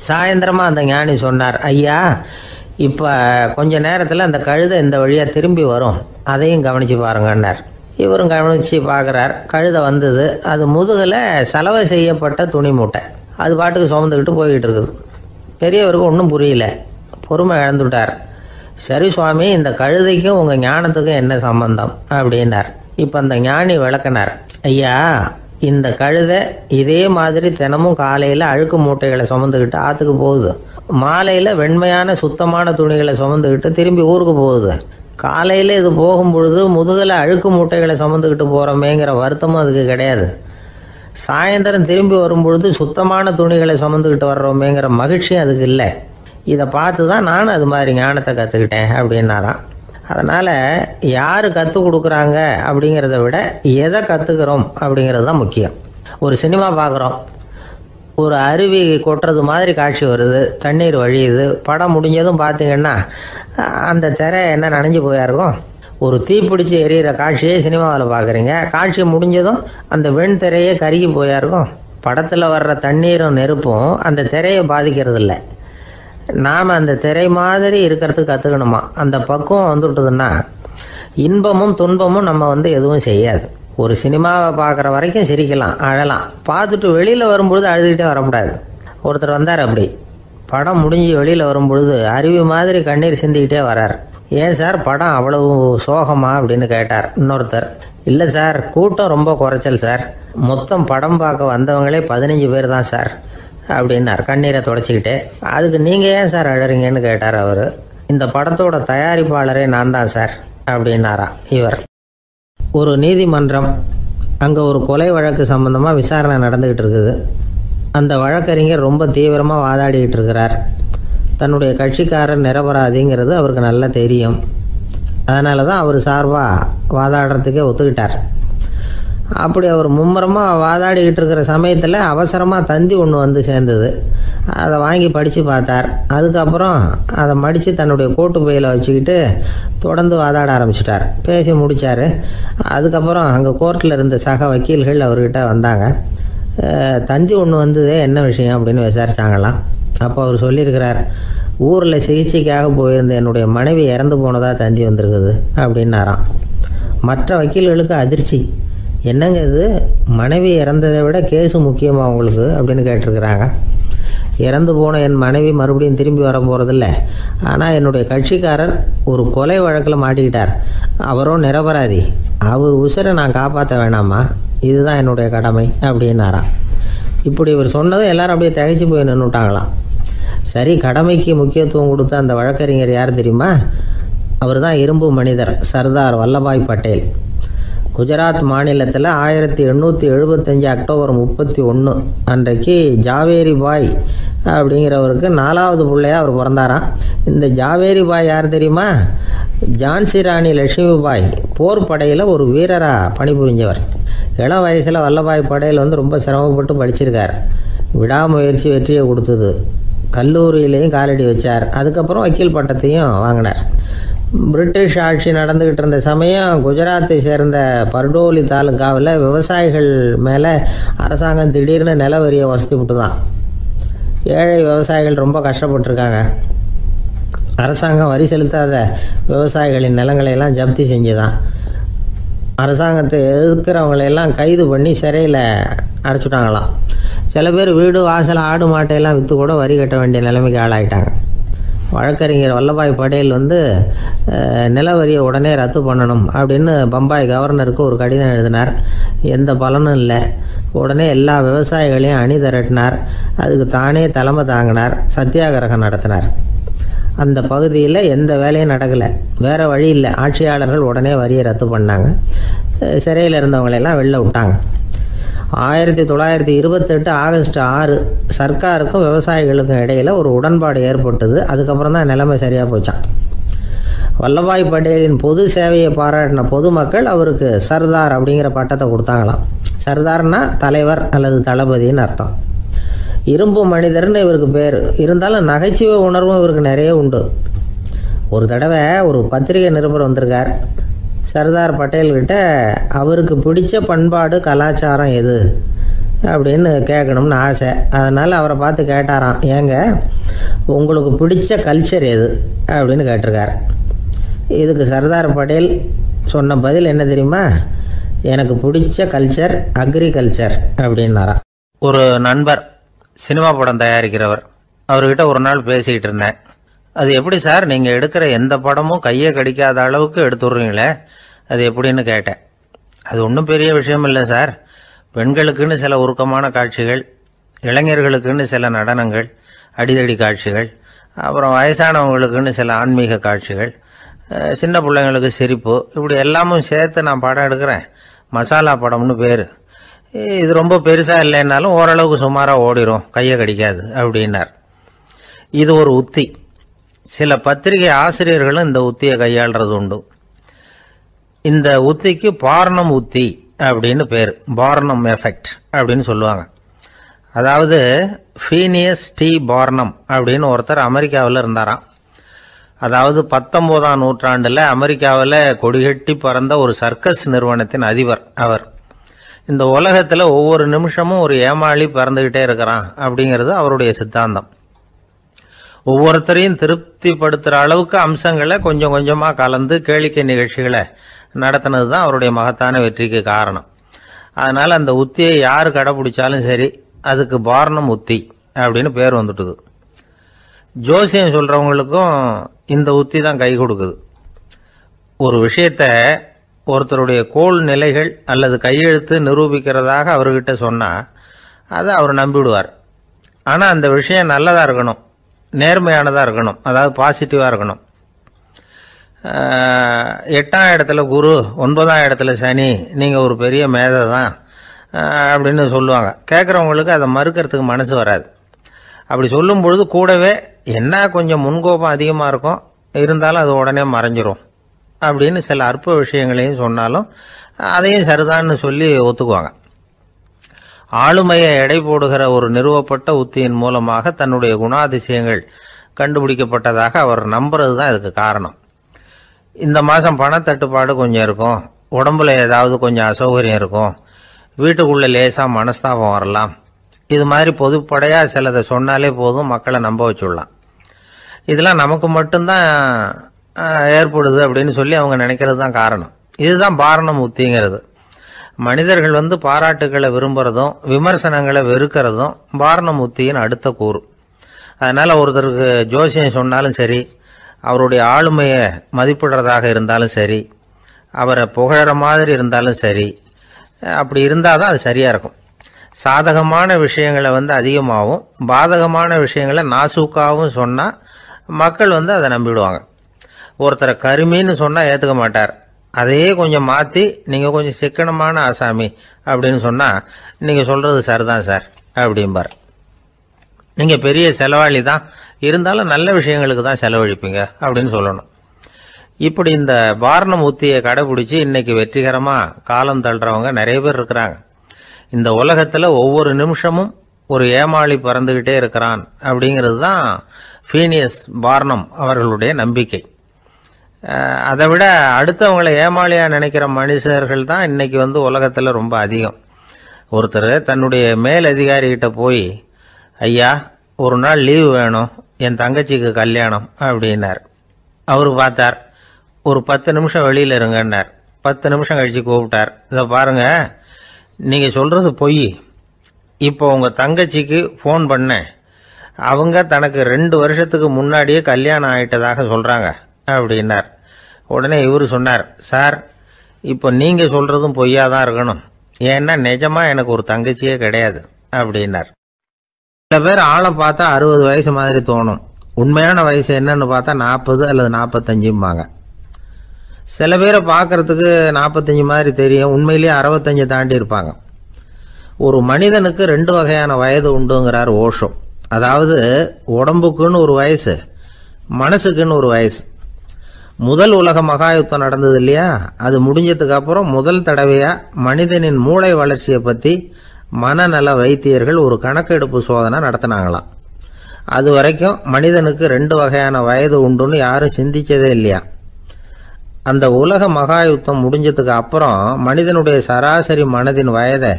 சாயந்தரமாக அந்த ஞானி சொன்னார், ஐயா, இப்போ கொஞ்ச நேரத்தில் அந்த கழுதை இந்த வழியாக திரும்பி வரும், அதையும் கவனித்து பாருங்கன்னார். இவரும் கவனித்து பார்க்குறார். கழுதை வந்தது. அது முதுகில் சலவை செய்யப்பட்ட துணி மூட்டை, அது பாட்டுக்கு சுமந்துக்கிட்டு போய்கிட்டு இருக்குது. பெரியவருக்கு ஒன்றும் புரியல, பொறுமை இழந்துவிட்டார். சரி சுவாமி, இந்த கழுதைக்கும் உங்கள் ஞானத்துக்கும் என்ன சம்பந்தம் அப்படின்னார். இப்போ அந்த ஞானி விளக்கினார். ஐயா, இந்த கழுதை இதே மாதிரி தினமும் காலையில் அழுக்கு மூட்டைகளை சுமந்துக்கிட்டு ஆற்றுக்கு போகுது, மாலையில் வெண்மையான சுத்தமான துணிகளை சுமந்துக்கிட்டு திரும்பி ஊருக்கு போகுது. காலையில் இது போகும் பொழுது முதுகில் அழுக்கு மூட்டைகளை சுமந்துக்கிட்டு போகிறோமேங்கிற வருத்தமும் அதுக்கு கிடையாது. சாயந்தரம் திரும்பி வரும்பொழுது சுத்தமான துணிகளை சுமந்துக்கிட்டு வர்றோமேங்கிற மகிழ்ச்சி அதுக்கு இல்லை. இதை பார்த்து தான் நானும் அது மாதிரி ஞானத்தை கற்றுக்கிட்டேன் அப்படின்னாராம். அதனால் யார் கற்றுக் கொடுக்குறாங்க அப்படிங்கிறத விட எதை கற்றுக்கிறோம் அப்படிங்கிறது தான் முக்கியம். ஒரு சினிமா பார்க்குறோம், ஒரு அருவி கொட்டுறது மாதிரி காட்சி வருது, தண்ணீர் வழியுது. படம் முடிஞ்சதும் பார்த்தீங்கன்னா அந்த திரை என்ன நனைஞ்சு போயாருக்கும். ஒரு தீப்பிடிச்சு எரியிற காட்சியே சினிமாவில் பார்க்குறீங்க, காட்சி முடிஞ்சதும் அந்த வெண் திரையே கருகி போயாருக்கும். படத்தில் வர்ற தண்ணீரும் நெருப்பும் அந்த திரையை பாதிக்கிறது இல்லை. நாம் அந்த திரை மாதிரி இருக்கிறதுக்கு கற்றுக்கணுமா. அந்த பக்குவம் வந்துவிட்டதுன்னா இன்பமும் துன்பமும் நம்ம எதுவும் செய்யாது. ஒரு சினிமாவை பார்க்குற வரைக்கும் சிரிக்கலாம், அழலாம். பார்த்துட்டு வெளியில் வரும்பொழுது அழுதுகிட்டே வரக்கூடாது. ஒருத்தர் வந்தார், அப்படி படம் முடிஞ்சு வெளியில் வரும்பொழுது அருவி மாதிரி கண்ணீர் சிந்திக்கிட்டே வரார். ஏன் சார், படம் அவ்வளவு சோகமா அப்படின்னு கேட்டார். இன்னொருத்தர், இல்லை சார், கூட்டம் ரொம்ப குறைச்சல் சார், மொத்தம் படம் பார்க்க வந்தவங்களே 15 பேர் தான் சார் அப்படின்னார் கண்ணீரை தொடச்சிக்கிட்டே. அதுக்கு நீங்கள் ஏன் சார் அழறீங்கன்னு கேட்டார் அவர். இந்த படத்தோட தயாரிப்பாளரே நான் தான் சார் அப்படின்னாரா இவர். ஒரு நீதிமன்றம், அங்கே ஒரு கொலை வழக்கு சம்பந்தமாக விசாரணை நடந்துக்கிட்டு இருக்குது. அந்த வழக்கறிஞர் ரொம்ப தீவிரமாக வாதாடிக்கிட்டு இருக்கிறார். தன்னுடைய கட்சிக்காரர் நிரபராதிங்கிறது அவருக்கு நல்லா தெரியும். அதனால தான் அவர் சார்பாக வாதாடுறதுக்கே ஒத்துக்கிட்டார். அப்படி அவர் மும்முரமாக வாதாடிக்கிட்டு இருக்கிற சமயத்தில் அவசரமாக தந்தி ஒன்று சேர்ந்தது. அதை வாங்கி படித்து பார்த்தார். அதுக்கப்புறம் அதை மடித்து தன்னுடைய கோட்டு பையில் வச்சுக்கிட்டு தொடர்ந்து வாதாட ஆரம்பிச்சிட்டார். பேசி முடித்தார். அதுக்கப்புறம் அங்கே கோர்ட்டில் இருந்த சக வக்கீல்கள் அவர்கிட்ட வந்தாங்க. தந்தி ஒன்று வந்ததே, என்ன விஷயம் அப்படின்னு விசாரித்தாங்களாம். அப்போ அவர் சொல்லியிருக்கிறார், ஊரில் சிகிச்சைக்காக போயிருந்த என்னுடைய மனைவி இறந்து போனதாக தந்தி வந்திருக்குது அப்படின்னாராம். மற்ற வக்கீல்களுக்கு அதிர்ச்சி. என்னங்க இது, மனைவி இறந்ததை விட கேஸு முக்கியமாக உங்களுக்கு அப்படின்னு கேட்டிருக்கிறாங்க. இறந்து போன என் மனைவி மறுபடியும் திரும்பி வர போகிறதில்ல, ஆனால் என்னுடைய கட்சிக்காரர் ஒரு கொலை வழக்கில் மாட்டிக்கிட்டார், அவரும் நிரபராதி, அவர் உசுரை நான் காப்பாற்ற வேணாமா, இதுதான் என்னுடைய கடமை அப்படின்னாராம். இப்படி இவர் சொன்னதும் எல்லாரும் அப்படியே திகைச்சு போய் நின்றுட்டாங்களாம். சரி, கடமைக்கு முக்கியத்துவம் கொடுத்த அந்த வழக்கறிஞர் யார் தெரியுமா? அவர் தான் இரும்பு மனிதர் சர்தார் வல்லபாய் பட்டேல். குஜராத் மாநிலத்தில் 1875 அக்டோபர் 31 அன்றைக்கு ஜாவேரி பாய் அப்படிங்கிறவருக்கு 4வது பிள்ளையா அவர் பிறந்தாராம். இந்த ஜாவேரி பாய் யார் தெரியுமா? ஜான்சி ராணி லட்சுமி பாய் போர் படையில் ஒரு வீரராக பணிபுரிஞ்சவர். இளம் வயசில் வல்லபாய் பட்டேல் ரொம்ப சிரமப்பட்டு படிச்சிருக்கார். விடாமுயற்சி வெற்றியை கொடுத்தது. கல்லூரியிலையும் காலடி வச்சார். அதுக்கப்புறம் வக்கீல் பட்டத்தையும் வாங்கினார். பிரிட்டிஷ் ஆட்சி நடந்துக்கிட்டு இருந்த சமயம் குஜராத்தை சேர்ந்த பர்டோலி தாலுக்காவில் விவசாயிகள் மேலே அரசாங்கம் திடீர்னு நில வரியை வசதி விட்டு தான். ஏழை விவசாயிகள் ரொம்ப கஷ்டப்பட்டுருக்காங்க. அரசாங்கம் வரி செலுத்தாத விவசாயிகளின் நிலங்களையெல்லாம் ஜப்தி செஞ்சுதான். அரசாங்கத்தை எதிர்க்கிறவங்களையெல்லாம் கைது பண்ணி சிறையில் அடைச்சுட்டாங்களாம். சில பேர் வீடு வாசல் ஆடு மாட்டையெல்லாம் விற்று கூட வரி கட்ட வேண்டிய நிலைமைக்கு ஆளாயிட்டாங்க. வழக்கறிஞர் வல்லபாய் பட்டேல் நில வரியை உடனே ரத்து பண்ணணும் அப்படின்னு பம்பாய் கவர்னருக்கு ஒரு கடிதம் எழுதினார். எந்த பலனும் இல்லை. உடனே எல்லா விவசாயிகளையும் அணி திரட்டினார். அதுக்கு தானே தலைமை தாங்கினார். சத்தியாகிரகம் நடத்தினார். அந்த பகுதியில் எந்த வேலையும் நடக்கலை. வேறு வழி இல்லை. ஆட்சியாளர்கள் உடனே வரியை ரத்து பண்ணாங்க. சிறையில் இருந்தவங்களெல்லாம் வெளில விட்டாங்க. 1928 ஆகஸ்ட் 6 சர்க்காருக்கும் விவசாயிகளுக்கும் இடையில் ஒரு உடன்பாடு ஏற்பட்டது. அதுக்கப்புறம் தான் நிலைமை சரியாக போச்சான். வல்லபாய் பட்டேலின் பொது சேவையை பாராட்டின பொதுமக்கள் அவருக்கு சர்தார் அப்படிங்கிற பட்டத்தை கொடுத்தாங்களாம். சர்தார்னா தலைவர் அல்லது தளபதின்னு அர்த்தம். இரும்பு மனிதர்னு இவருக்கு பேர். இருந்தாலும் நகைச்சுவை உணர்வும் இவருக்கு நிறைய உண்டு. ஒரு தடவை ஒரு பத்திரிகை நிருபர் வந்திருக்கார். சர்தார் பட்டேல்கிட்ட அவருக்கு பிடிச்ச பண்பாடு கலாச்சாரம் எது அப்படின்னு கேட்கணும்னு ஆசை. அதனால் அவரை பார்த்து கேட்டாராம், ஏங்க உங்களுக்கு பிடிச்ச கல்ச்சர் எது அப்படின்னு கேட்டிருக்கார். இதுக்கு சர்தார் பட்டேல் சொன்ன பதில் என்ன தெரியுமா? எனக்கு பிடிச்ச கல்ச்சர் அக்ரிகல்ச்சர் அப்படின்னாராம். ஒரு நண்பர் சினிமா படம் தயாரிக்கிறவர், அவர்கிட்ட ஒரு நாள் பேசிக்கிட்டு இருந்தேன். அது எப்படி சார், நீங்கள் எடுக்கிற எந்த படமும் கையை கடிக்காத அளவுக்கு எடுத்துடுறீங்களே, அது எப்படின்னு கேட்டேன். அது ஒன்றும் பெரிய விஷயம் இல்லை சார். பெண்களுக்குன்னு சில உருக்கமான காட்சிகள், இளைஞர்களுக்குன்னு சில நடனங்கள், அடிதடி காட்சிகள், அப்புறம் வயசானவங்களுக்குன்னு சில ஆன்மீக காட்சிகள், சின்ன பிள்ளைங்களுக்கு சிரிப்பு, இப்படி எல்லாமும் சேர்த்து நான் படம் எடுக்கிறேன். மசாலா படம்னு பேர். இது ரொம்ப பெருசாக இல்லைன்னாலும் ஓரளவுக்கு சுமாராக ஓடிரும், கையை கடிக்காது அப்படின்னார். இது ஒரு உத்தி. சில பத்திரிகை ஆசிரியர்களும் இந்த உத்தியை கையாளுறது உண்டு. இந்த உத்திக்கு பார்னம் உத்தி அப்படின்னு பேர். பார்னம் எஃபெக்ட் அப்படின்னு சொல்லுவாங்க. அதாவது ஃபீனியஸ் டி பார்னம் அப்படின்னு ஒருத்தர் அமெரிக்காவில் இருந்தாராம். அதாவது 19ஆம் நூற்றாண்டில் அமெரிக்காவில் கொடிகட்டி பறந்த ஒரு சர்க்கஸ் நிறுவனத்தின் அதிபர் அவர். இந்த உலகத்தில் ஒவ்வொரு நிமிஷமும் ஒரு ஏமாளி பறந்துக்கிட்டே இருக்கிறான் அப்படிங்கிறது அவருடைய சித்தாந்தம். ஒவ்வொருத்தரையும் திருப்திப்படுத்துகிற அளவுக்கு அம்சங்களை கொஞ்சம் கொஞ்சமாக கலந்து கேளிக்கை நிகழ்ச்சிகளை நடத்தினது தான் அவருடைய மகத்தான வெற்றிக்கு காரணம். அதனால் அந்த உத்தியை யார் கடைப்பிடிச்சாலும் சரி, அதுக்கு பார்னம் உத்தி அப்படின்னு பேர் வந்துட்டுது. ஜோசியம் சொல்கிறவங்களுக்கும் இந்த உத்தி தான் கை கொடுக்குது. ஒரு விஷயத்தை ஒருத்தருடைய கோள் நிலைகள் அல்லது கையெழுத்து நிரூபிக்கிறதாக அவர்கிட்ட சொன்னால் அதை அவர் நம்பிவிடுவார். ஆனால் அந்த விஷயம் நல்லதாக இருக்கணும், நேர்மையானதாக இருக்கணும், அதாவது பாசிட்டிவாக இருக்கணும். 8ஆம் இடத்துல குரு, 9ஆம் இடத்துல சனி, நீங்கள் ஒரு பெரிய மேதை தான் அப்படின்னு சொல்லுவாங்க. கேட்குறவங்களுக்கு அதை மறுக்கிறதுக்கு மனசு வராது. அப்படி சொல்லும் பொழுது கூடவே என்ன கொஞ்சம் முன்கோபம் அதிகமாக இருக்கும், இருந்தாலும் அது உடனே மறைஞ்சிரும் அப்படின்னு சில அற்ப விஷயங்களையும் சொன்னாலும் அதையும் சரிதான்னு சொல்லி ஒத்துக்குவாங்க. ஆளுமையை எடை போடுகிற ஒரு நிறுவப்பட்ட உத்தியின் மூலமாக தன்னுடைய குணாதிசயங்கள் கண்டுபிடிக்கப்பட்டதாக அவர் நம்புறது தான் இதுக்கு காரணம். இந்த மாதம் பணத்தட்டுப்பாடு கொஞ்சம் இருக்கும், உடம்புல ஏதாவது கொஞ்சம் அசௌகரியம் இருக்கும், வீட்டுக்குள்ளே லேசாக மனஸ்தாபம் வரலாம். இது மாதிரி பொதுப்படையாக சிலதை சொன்னாலே போதும், மக்களை நம்ப வச்சுடலாம். இதெல்லாம் நமக்கு மட்டும்தான் ஏற்படுது அப்படின்னு சொல்லி அவங்க நினைக்கிறது தான் காரணம். இதுதான் பார்னம் உத்திங்கிறது. மனிதர்கள் பாராட்டுகளை விரும்புகிறதும் விமர்சனங்களை வெறுக்கிறதும் பார்னம் உத்தியின் அடுத்த கூறு. அதனால் ஒருத்தருக்கு ஜோசியம் சொன்னாலும் சரி, அவருடைய ஆளுமையை மதிப்பிடுறதாக இருந்தாலும் சரி, அவரை புகழற மாதிரி இருந்தாலும் சரி, அப்படி இருந்தால் தான் அது சரியாக இருக்கும். சாதகமான விஷயங்களை அதிகமாகவும் பாதகமான விஷயங்களை நாசூக்காகவும் சொன்னால் மக்கள் அதை நம்பிடுவாங்க. ஒருத்தரை கருமின்னு சொன்னால் ஏற்றுக்க மாட்டார். அதையே கொஞ்சம் மாற்றி நீங்கள் கொஞ்சம் சிக்கனமான ஆசாமி அப்படின்னு சொன்னால் நீங்கள் சொல்கிறது சரிதான் சார் அப்படிம்பார். நீங்கள் பெரிய செலவாளி தான், இருந்தாலும் நல்ல விஷயங்களுக்கு தான் செலவழிப்பீங்க அப்படின்னு சொல்லணும். இப்படி இந்த வாரணம் உத்தியை கடைபிடிச்சி இன்னைக்கு வெற்றிகரமாக காலம் தள்ளுறவங்க நிறைய பேர் இருக்கிறாங்க. இந்த உலகத்தில் ஒவ்வொரு நிமிஷமும் ஒரு ஏமாளி பறந்துக்கிட்டே இருக்கிறான் அப்படிங்கிறது தான் ஃபீனியஸ் பார்னம் அவர்களுடைய நம்பிக்கை. அதை விட அடுத்தவங்களை ஏமாளியாக நினைக்கிற மனுஷர்கள் தான் இன்னைக்கு உலகத்தில் ரொம்ப அதிகம். ஒருத்தர் தன்னுடைய மேலதிகாரிகிட்ட போய், ஐயா ஒரு நாள் லீவு வேணும், என் தங்கச்சிக்கு கல்யாணம் அப்படின்னார். அவரு பார்த்தார், ஒரு 10 நிமிஷம் வெளியில் இருங்கன்னார். 10 நிமிஷம் கழித்து கூப்பிட்டார். இதை பாருங்க, நீங்கள் சொல்கிறது பொய். இப்போ உங்கள் தங்கச்சிக்கு ஃபோன் பண்ணேன், அவங்க தனக்கு 2 வருஷத்துக்கு முன்னாடியே கல்யாணம் ஆகிட்டதாக சொல்கிறாங்க அப்படின்னார். உடனே இவர் சொன்னார், சார் இப்போ நீங்கள் சொல்கிறதும் பொய்யா தான் இருக்கணும், ஏன்னா நிஜமாக எனக்கு ஒரு தங்கச்சியே கிடையாது அப்படின்னார். சில பேர் ஆளை பார்த்தா 60 வயசு மாதிரி தோணும், உண்மையான வயசு என்னன்னு பார்த்தா 40 அல்லது 45 சில பேரை பார்க்கறதுக்கு 45 மாதிரி தெரியும், உண்மையிலேயே 65 தாண்டி இருப்பாங்க. ஒரு மனிதனுக்கு 2 வகையான வயது உண்டுங்கிறார் ஓஷோ. அதாவது உடம்புக்குன்னு ஒரு வயசு, மனசுக்குன்னு ஒரு வயசு. முதல் உலக மகாயுத்தம் நடந்தது இல்லையா, அது முடிஞ்சதுக்கு அப்புறம் முதல் தடவையா மனிதனின் மூளை வளர்ச்சியை பற்றி மனநல வைத்தியர்கள் ஒரு கணக்கெடுப்பு சோதனை நடத்தினாங்களாம். அது வரைக்கும் மனிதனுக்கு 2 வகையான வயது உண்டுன்னு யாரும் சிந்திச்சதே இல்லையா. அந்த உலக மகாயுத்தம் முடிஞ்சதுக்கு அப்புறம் மனிதனுடைய சராசரி மனதின் வயதை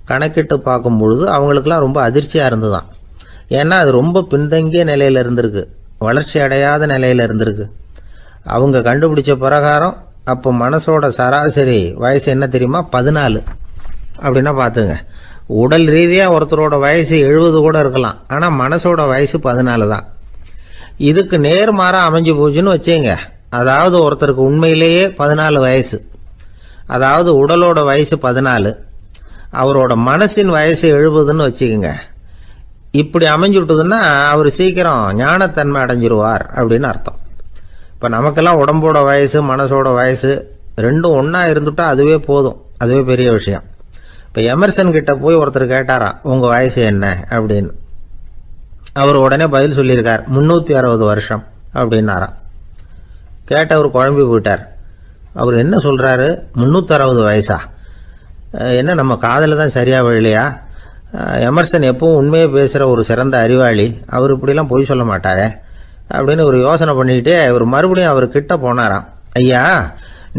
கணக்கிட்டு பார்க்கும் பொழுது அவங்களுக்குலாம் ரொம்ப அதிர்ச்சியாக இருந்துதான். ஏன்னா அது ரொம்ப பின்தங்கிய நிலையில் இருந்திருக்கு, வளர்ச்சி அடையாத நிலையில் இருந்திருக்கு. அவங்க கண்டுபிடிச்ச பிரகாரம் அப்போ மனசோட சராசரி வயசு என்ன தெரியுமா, 14. அப்படின்னா பார்த்துங்க, உடல் ரீதியாக ஒருத்தரோட வயசு 70 கூட இருக்கலாம், ஆனால் மனசோட வயசு 14 தான். இதுக்கு நேர்மாறாக அமைஞ்சு போச்சுன்னு வச்சுங்க. அதாவது ஒருத்தருக்கு உண்மையிலேயே 14 வயசு, அதாவது உடலோட வயசு 14, அவரோட மனசின் வயசு 70ன்னு வச்சுக்கோங்க. இப்படி அமைஞ்சுட்டுதுன்னா அவர் சீக்கிரம் ஞானத்தன்மை அடைஞ்சிருவார் அப்படின்னு அர்த்தம். இப்போ நமக்கெல்லாம் உடம்போட வயசு மனசோட வயசு ரெண்டும் ஒன்றா இருந்துட்டா அதுவே போதும், அதுவே பெரிய விஷயம். இப்போ எமர்சன் கிட்ட போய் ஒருத்தர் கேட்டாரா, உங்கள் வயசு என்ன அப்படின்னு. அவர் உடனே பதில் சொல்லியிருக்கார், 360 வருஷம் அப்படின்னாராம். கேட்டவர் குழம்பி போயிட்டார். அவர் என்ன சொல்கிறாரு, 360 வயசா, என்ன நம்ம காதில் தான் சரியாக விழலையா? எமர்சன் எப்பவும் உண்மையை பேசுகிற ஒரு சிறந்த அறிவாளி, அவர் இப்படிலாம் பொய் சொல்ல மாட்டாரே அப்படின்னு ஒரு யோசனை பண்ணிக்கிட்டே இவர் மறுபடியும் அவர் கிட்ட போனாராம். ஐயா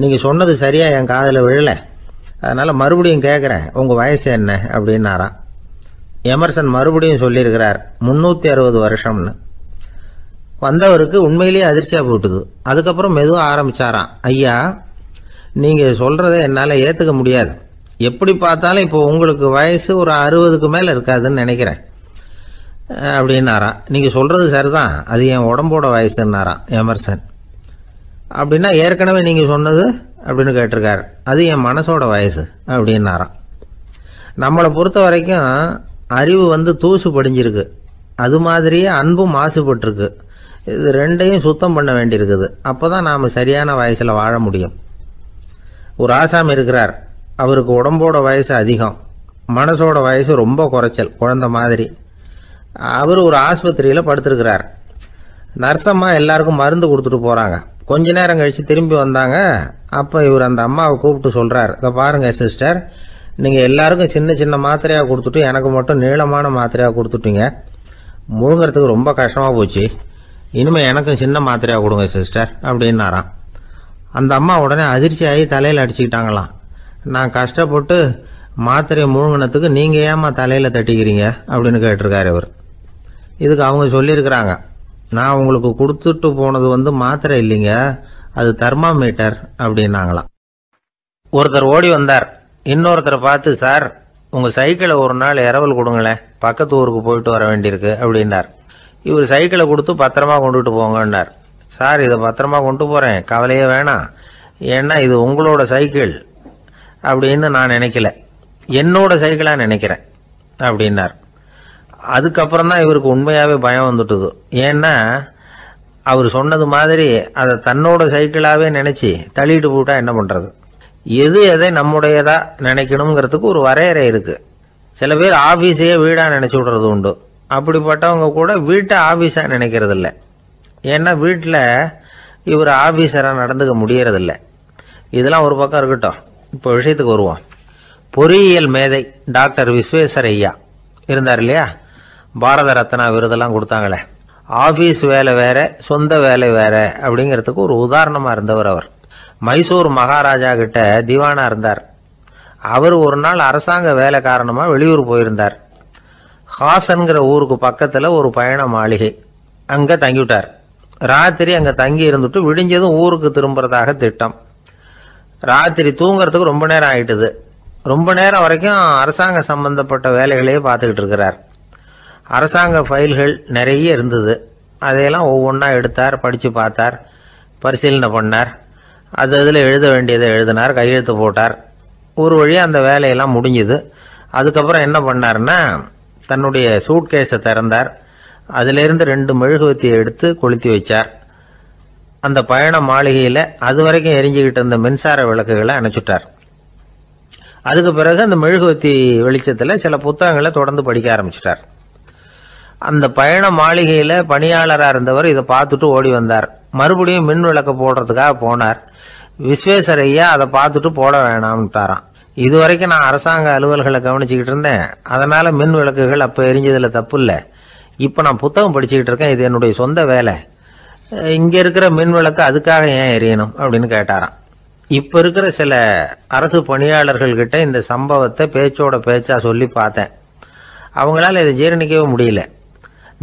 நீங்கள் சொன்னது சரியாக என் காதில் விழலை, அதனால் மறுபடியும் கேட்குறேன், உங்கள் வயசு என்ன அப்படின்னாராம். எமர்சன் மறுபடியும் சொல்லியிருக்கிறார் 360 வருஷம்னு. வந்தவருக்கு உண்மையிலேயே அதிர்ச்சியாக போட்டுது. அதுக்கப்புறம் மெதுவாக ஆரம்பிச்சாராம், ஐயா நீங்கள் சொல்கிறத என்னால் ஏற்றுக்க முடியாது, எப்படி பார்த்தாலும் இப்போ உங்களுக்கு வயசு ஒரு 60க்கு மேலே இருக்காதுன்னு நினைக்கிறேன் அப்படின்னாராம். நீங்கள் சொல்கிறது சரிதான், அது என் உடம்போட வயசுன்னாராம் எமர்சன். அப்படின்னா ஏற்கனவே நீங்கள் சொன்னது அப்படின்னு கேட்டிருக்காரு, அது என் மனசோட வயசு அப்படின்னாராம். நம்மளை பொறுத்த வரைக்கும் அறிவு தூசு படிஞ்சிருக்கு, அது மாதிரியே அன்பும் மாசுபட்டிருக்கு. இது ரெண்டையும் சுத்தம் பண்ண வேண்டியிருக்குது, அப்போ தான் நாம் சரியான வயசில் வாழ முடியும். ஒரு ஆசாமி இருக்கிறார், அவருக்கு உடம்போட வயசு அதிகம், மனசோட வயசு ரொம்ப குறைச்சல், குழந்தை மாதிரி. அவர் ஒரு ஆஸ்பத்திரியில் படுத்திருக்கிறார். நர்சம்மா எல்லாருக்கும் மருந்து கொடுத்துட்டு போகிறாங்க. கொஞ்ச நேரம் கழித்து திரும்பி வந்தாங்க. அப்போ இவர் அந்த அம்மாவை கூப்பிட்டு சொல்கிறார், இதை பாருங்கள் சிஸ்டர், நீங்கள் எல்லாருக்கும் சின்ன சின்ன மாத்திரையாக கொடுத்துட்டு எனக்கு மட்டும் நீளமான மாத்திரையாக கொடுத்துட்டீங்க, முழுங்கிறதுக்கு ரொம்ப கஷ்டமாக போச்சு, இனிமேல் எனக்கும் சின்ன மாத்திரையாக கொடுங்க சிஸ்டர் அப்படின்னாராம். அந்த அம்மா உடனே அதிர்ச்சியாகி தலையில் அடிச்சுக்கிட்டாங்களாம். நான் கஷ்டப்பட்டு மாத்திரையை முழுங்கினத்துக்கு நீங்கள் ஏமா தலையில் தட்டிக்கிறீங்க அப்படின்னு கேட்டிருக்காரு இவர். இதுக்கு அவங்க சொல்லியிருக்கிறாங்க, நான் உங்களுக்கு கொடுத்துட்டு போனது மாத்திரை இல்லைங்க, அது தெர்மாமீட்டர் அப்படின்னாங்களாம். ஒருத்தர் ஓடி வந்தார், இன்னொருத்தரை பார்த்து, சார் உங்கள் சைக்கிளை ஒரு நாள் இரவல் கொடுங்களேன், பக்கத்து ஊருக்கு போயிட்டு வர வேண்டியிருக்கு அப்படின்னார். இவர் சைக்கிளை கொடுத்து பத்திரமா கொண்டுட்டு போங்கன்னார். சார் இதை பத்திரமா கொண்டு போகிறேன், கவலையே வேணாம், ஏன்னா இது உங்களோட சைக்கிள் அப்படின்னு நான் நினைக்கல, என்னோட சைக்கிளாக நினைக்கிறேன். அப்படின்னார். அதுக்கப்புறம் தான் இவருக்கு உண்மையாகவே பயம் வந்துட்டுது. ஏன்னா அவர் சொன்னது மாதிரி அதை தன்னோட சைக்கிளாகவே நினச்சி தள்ளிட்டு போட்டா என்ன பண்ணுறது? எது எதை நம்முடையதா நினைக்கணுங்கிறதுக்கு ஒரு வரையறை இருக்குது. சில பேர் ஆஃபீஸையே வீடாக நினச்சி விடுறது உண்டு. அப்படிப்பட்டவங்க கூட வீட்டை ஆஃபீஸாக நினைக்கிறது இல்லை. ஏன்னா வீட்டில் இவர் ஆஃபீஸராக நடந்துக்க முடியறதில்ல. இதெல்லாம் ஒரு பக்கம் இருக்கட்டும். இப்போ விஷயத்துக்கு வருவோம். பொறியியல் மேதை டாக்டர் விஸ்வேஸ்வரய்யா இருந்தார் இல்லையா? பாரத ரத்னா விருதெல்லாம் கொடுத்தாங்களே. ஆஃபீஸ் வேலை வேற, சொந்த வேலை வேற அப்படிங்கிறதுக்கு ஒரு உதாரணமாக இருந்தவர் அவர். மைசூர் மகாராஜா கிட்ட திவானா இருந்தார். அவர் ஒரு நாள் அரசாங்க வேலை காரணமாக வெளியூர் போயிருந்தார். ஹாசன்கிற ஊருக்கு பக்கத்தில் ஒரு பயண மாளிகை, அங்கே தங்கிவிட்டார். ராத்திரி அங்கே தங்கி இருந்துட்டு விடிஞ்சதும் ஊருக்கு திரும்புறதாக திட்டம். ராத்திரி தூங்குறதுக்கு ரொம்ப நேரம் ஆயிட்டுது. ரொம்ப நேரம் வரைக்கும் அரசாங்க சம்பந்தப்பட்ட வேலைகளையே பார்த்துக்கிட்டு இருக்கிறார். அரசாங்க ஃபைல்கள் நிறைய இருந்தது. அதையெல்லாம் ஒவ்வொன்றா எடுத்தார், படித்து பார்த்தார், பரிசீலனை பண்ணார். அதில் எழுத வேண்டியதை எழுதினார், கையெழுத்து போட்டார். ஒரு வழியாக அந்த வேலையெல்லாம் முடிஞ்சுது. அதுக்கப்புறம் என்ன பண்ணார்னா, தன்னுடைய சூட்கேஸை திறந்தார். அதிலிருந்து 2 மெழுகுவத்தியை எடுத்து கொளுத்தி வச்சார். அந்த பயண மாளிகையில் அது வரைக்கும் எரிஞ்சுக்கிட்டு இருந்த மின்சார விளக்குகளை அணைச்சுட்டார். அதுக்கு பிறகு அந்த மெழுகுவத்தி வெளிச்சத்தில் சில புத்தகங்களை தொடர்ந்து படிக்க ஆரம்பிச்சிட்டார். அந்த பயண மாளிகையில் பணியாளராக இருந்தவர் இதை பார்த்துட்டு ஓடி வந்தார். மறுபடியும் மின் விளக்கு போடுறதுக்காக போனார். விஸ்வேஸ்வரய்யா அதை பார்த்துட்டு போட வேணாம்ட்டாராம். இது வரைக்கும் நான் அரசாங்க அலுவல்களை கவனிச்சுக்கிட்டு இருந்தேன், அதனால மின் விளக்குகள் அப்போ எரிஞ்சதில் தப்பு இல்லை. இப்போ நான் புத்தகம் படிச்சுக்கிட்டு இருக்கேன், இது என்னுடைய சொந்த வேலை. இங்கே இருக்கிற மின் விளக்கு அதுக்காக ஏன் எரியணும் அப்படின்னு கேட்டாராம். இப்போ இருக்கிற சில அரசு பணியாளர்கள்கிட்ட இந்த சம்பவத்தை பேச்சோட பேச்சா சொல்லி பார்த்தேன். அவங்களால இதை ஜீரணிக்கவே முடியல.